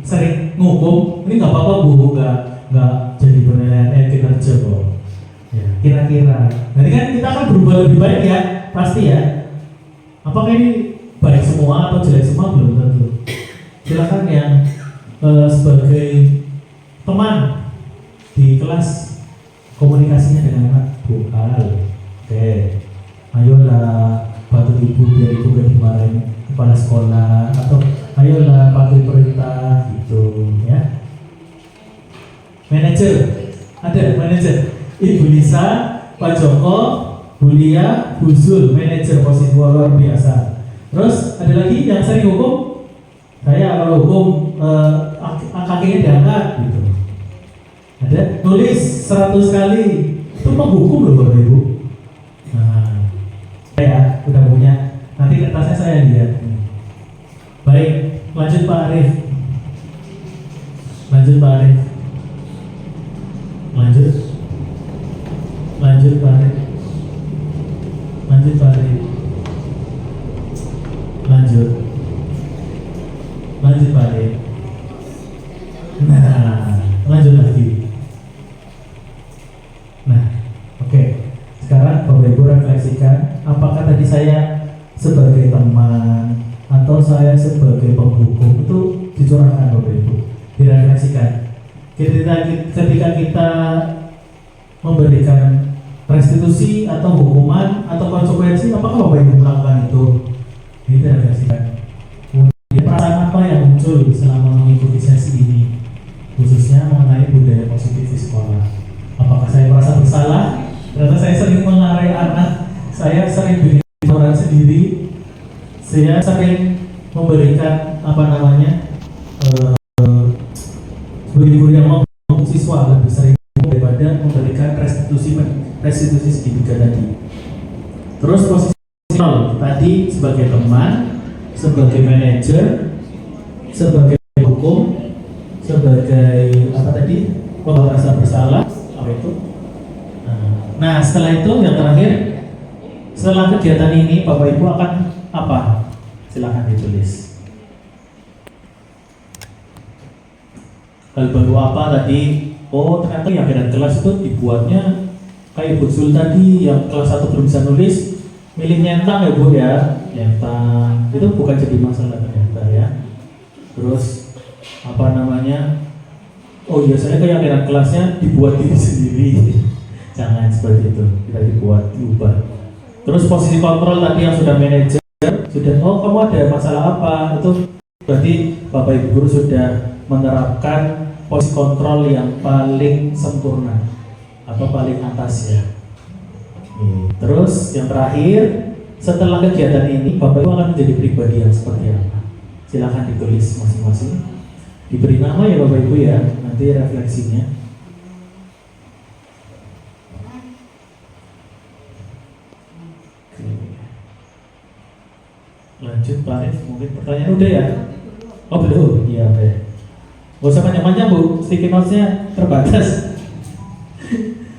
sering ngukum, ini nggak apa-apa Bu, nggak jadi penilaian kinerja kok. Ya, kira-kira. Nanti kan kita akan berubah lebih baik ya, pasti ya. Apakah ini baik semua atau jelek semua belum tentu. Silakan yang sebagai teman di kelas komunikasinya dengan anak Bu Al. Oke, ayolah bantu Ibu biar Ibu gak dimarahin kepala sekolah, atau ayolah patuhi perintah gitu ya. Manajer, ada manajer. Ibu Lisa, Pak Joko, Bu Lia, Bu Zul, manajer posisi luar biasa. Terus ada lagi yang sering hukum, saya kalau hukum kakinya diangkat gitu. Ada nulis 100 kali, itu menghukum loh Bapak Ibu. Nah, saya udah punya, nanti kertasnya saya lihat. Baik, lanjut Pak Arif. Lanjut Pak Arif. Lanjut Pak Arif. Lanjut Pak Arif. Lanjut Pak Arif. Nah, lanjut lagi. Nah, oke. Sekarang Bapak Ibu refleksikan, apakah tadi saya sebagai teman atau saya sebagai penghukum, itu dicurahkan Bapak Ibu, direfleksikan. Ketika kita memberikan restitusi atau hukuman atau konsekuensi, apakah Bapak Ibu melakukan itu? Ini direfleksikan. Kemudian perasaan apa yang muncul selama mengikuti sesi ini, khususnya mengenai budaya positif di sekolah? Apakah saya merasa bersalah? Karena saya sering mengarai anak, saya sering bikin orang sendiri, saya sering memberikan sebagai guru yang mau siswa lebih sering daripada memberikan restitusi segitiga tadi. Terus posisi tadi sebagai teman, sebagai manajer, sebagai hukum, sebagai apa tadi, merasa bersalah, apa itu? Nah, setelah itu yang terakhir, setelah kegiatan ini Bapak Ibu akan apa? Silakan ditulis. Hal baru apa tadi? Oh, ternyata yang keadaan kelas itu dibuatnya kayak Bu Zul tadi, yang kelas 1 belum bisa nulis, milih nyentang ya Bu ya, nyentang. Itu bukan jadi masalah ternyata ya. Terus apa namanya? Oh iya, saya keyakinan kelasnya dibuat diri sendiri. Jangan seperti itu, kita diubah. Terus posisi kontrol tadi yang sudah manajer, sudah, oh kamu ada masalah apa? Itu berarti Bapak Ibu Guru sudah menerapkan posisi kontrol yang paling sempurna atau paling atas ya. Terus yang terakhir, setelah kegiatan ini Bapak Ibu akan menjadi pribadi yang seperti apa? Silahkan ditulis masing-masing. Diberi nama ya Bapak Ibu ya, nanti refleksinya. Lanjut Pak Arif, mungkin pertanyaan udah ya? Oh belum? Iya oke. Gak usah panjang-panjang Bu, sticky notes-nya terbatas.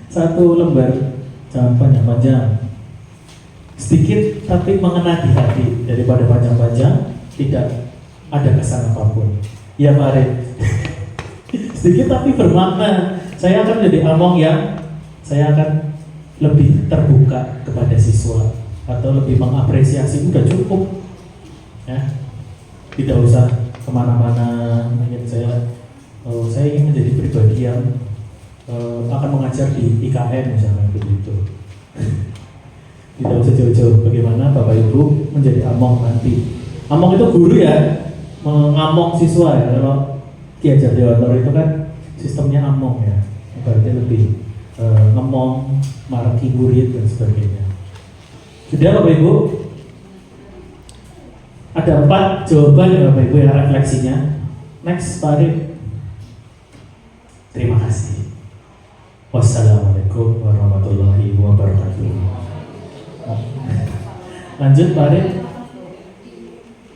1 lembar, jangan panjang-panjang. Sedikit tapi mengena di hati, daripada panjang-panjang tidak ada kesan apapun. Iya Pak Arif. Sedikit tapi bermakna. Saya akan menjadi among yang saya akan lebih terbuka kepada siswa atau lebih mengapresiasi udah cukup ya, tidak usah kemana-mana. Mungkin saya ingin menjadi pribadi yang akan mengajar di IKN misalnya begitu. Tidak usah jauh-jauh bagaimana Bapak Ibu menjadi among nanti. Among itu guru ya, mengamong siswa ya. Kalau Ki Hajar Dewantara itu kan sistemnya among ya, berarti lebih ngemong, maraki murid dan sebagainya. Sudah Bapak Ibu? Ada 4 jawaban ya Bapak Ibu ya refleksinya. Next Pak Arif. Terima kasih. Wassalamualaikum warahmatullahi wabarakatuh. Lanjut Pak Arif.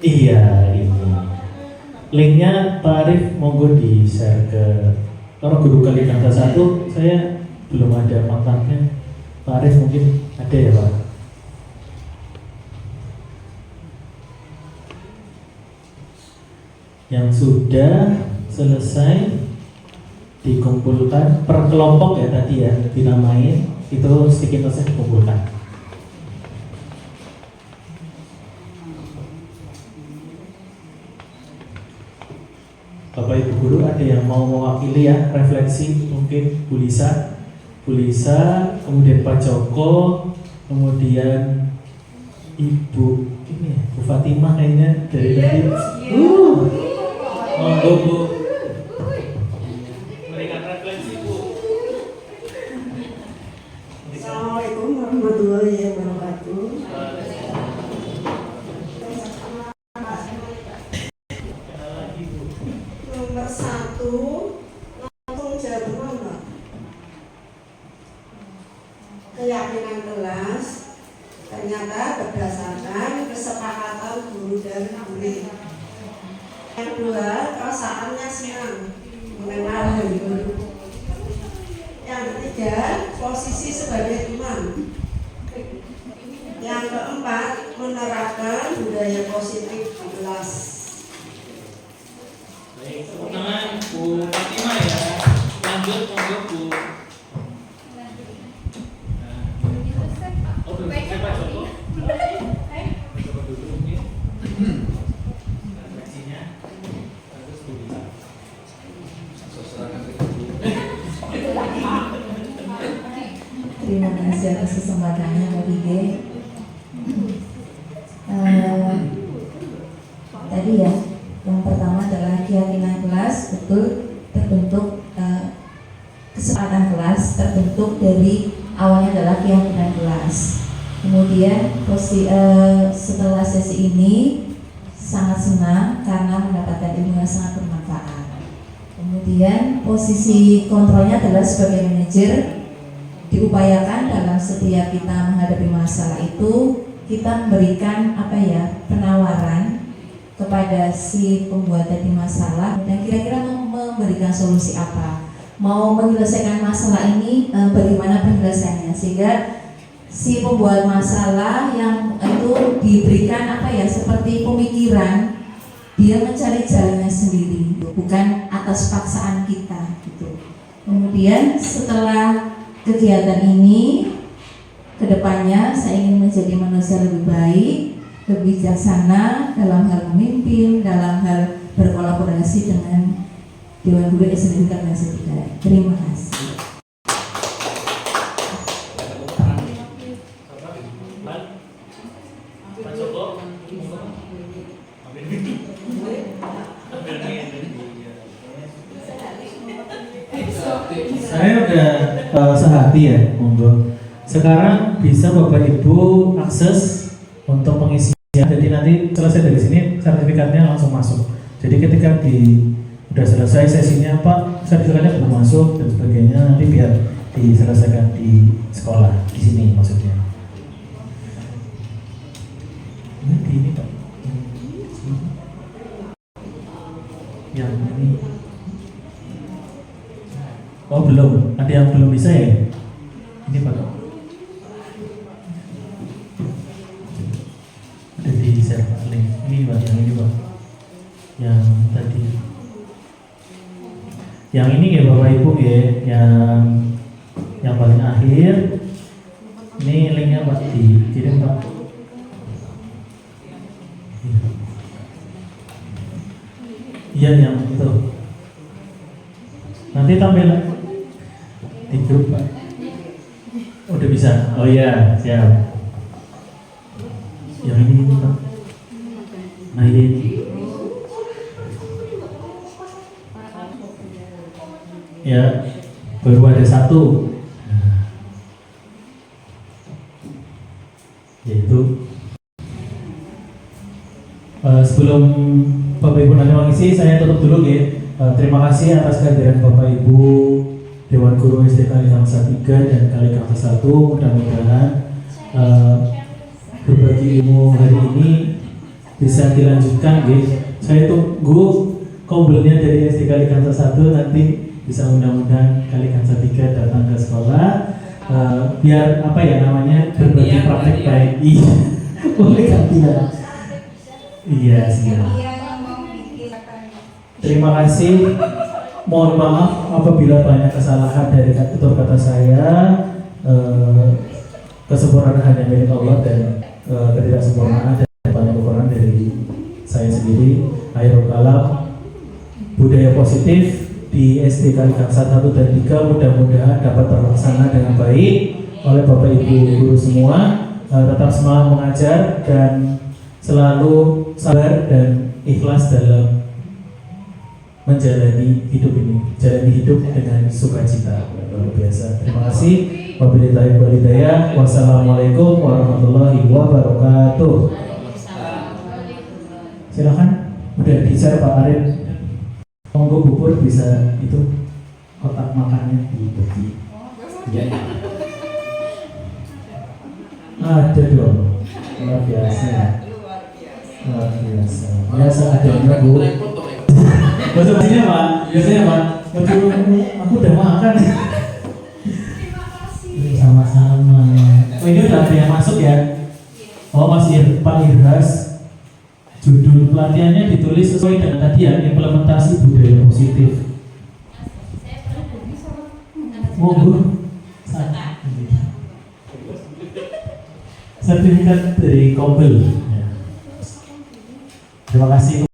Iya ini linknya Pak Arif monggo di share ke kalau guru Kalikanta 1 saya belum ada kontaknya. Pak Arif mungkin ada ya Pak. Yang sudah selesai dikumpulkan per kelompok ya tadi ya, dinamain itu sticky notes-nya dikumpulkan. Bapak Ibu guru ada yang mau mewakili ya, refleksi mungkin Bu Lisa, kemudian Pak Joko, kemudian Ibu ini ya, Bu Fatimah kayaknya dari tadi. Monggo Bu. Berikan refleksi Bu. Assalamualaikum warahmatullahi wabarakatuh. Nomor 1, langsung jawab nomor. Keyakinan kelas ternyata berdasarkan kesepakatan guru dan murid. Yang 2, perasaannya senang mengenal hari baru. Yang ketiga, posisi sebagai imam. Yang keempat, menerapkan budaya positif di kelas. Baik, tepuk tangan Bu Fatimah ya. Lanjut monggo Bu. Oh, belum selesai Pak Joko. Coba dulu mungkin. Refleksinya. Terus Bu Lisa. Terima kasih atas kesempatannya Pak Bige. Tadi ya, yang pertama adalah keyakinan kelas betul terbentuk, kesepakatan kelas terbentuk dari awalnya adalah keyakinan kelas. Kemudian setelah sesi ini sangat senang karena mendapatkan ilmu yang sangat bermanfaat. Kemudian posisi kontrolnya adalah sebagai manajer, diupayakan dalam setiap kita menghadapi masalah itu kita memberikan penawaran kepada si pembuat tadi masalah dan kira-kira memberikan solusi apa, mau menyelesaikan masalah ini bagaimana penyelesaiannya, sehingga si pembuat masalah yang itu diberikan seperti pemikiran, dia mencari jalannya sendiri, bukan atas paksaan kita gitu. Kemudian setelah kegiatan ini, kedepannya saya ingin menjadi manusia lebih baik, lebih bijaksana dalam hal memimpin, dalam hal berkolaborasi dengan Dewan Guru SMK dan sebagainya. Terima kasih. Pak Joko. Saya udah sehati ya, monggo. Sekarang bisa Bapak Ibu akses untuk pengisian. Jadi nanti selesai dari sini sertifikatnya langsung masuk. Jadi ketika udah selesai sesinya Pak, sertifikatnya belum masuk dan sebagainya, nanti biar diselesaikan di sekolah di sini maksudnya. Ini Pak. Yang ini. Oh belum, ada yang belum bisa ya? Ini Pak. Ada di share Pak link. Ini Pak, yang ini Pak. Yang tadi. Yang ini ya Bapak Ibu ya, yang paling akhir Ini linknya Pak dikirim Pak. Iya yang itu. Nanti tampil di grup Pak. Udah bisa. Oh iya, siap. Yang ini Pak. Nah ini. Ya, baru ada satu. Yaitu sebelum Bapak Ibu nanti mengisi, saya tutup dulu ya. Terima kasih atas kehadiran Bapak Ibu Dewan Guru SD Kalikangsa 3 dan Kalikangsa 1. Mudah-mudahan berbagi ilmu hari ini bisa dilanjutkan ya. Saya tunggu kompilnya dari SD Kalikangsa 1, nanti bisa undang-undang Kalikangsa 3 datang ke sekolah. Biar apa ya namanya, berbagi praktek baik. Iya, boleh gantian. Iya, siap. Terima kasih. Mohon maaf apabila banyak kesalahan dari tutur kata saya. Kesempurnaan hanya milik Allah dan ketidaksempurnaan dan banyak kekurangan dari saya sendiri. Akhirul kalam, budaya positif di SD Kalikangsa 1 dan 3 mudah-mudahan dapat terlaksana dengan baik oleh Bapak Ibu guru semua. Tetap semangat mengajar dan selalu sabar dan ikhlas dalam menjalani hidup ini. Jalani hidup dengan sukacita. Luar biasa. Terima kasih. Wabillahi taufiq wal hidayah. Wassalamualaikum warahmatullahi wabarakatuh. Silakan. Udah bisa Pak Arif. Monggo bubur bisa itu kotak makannya dibagi. Ya. Ada dong. Luar biasa. Luar biasa. Biasa adanya Bu. Biasanya Pak. Biasanya Pak. Aku udah makan. Sama-sama. Oh ini udah ada yang masuk ya. Oh masih Pak Irhas. Judul pelatihannya ditulis sesuai dengan tadi ya, implementasi budaya positif. Monggo. Sertifikat dari Kompel. Terima kasih.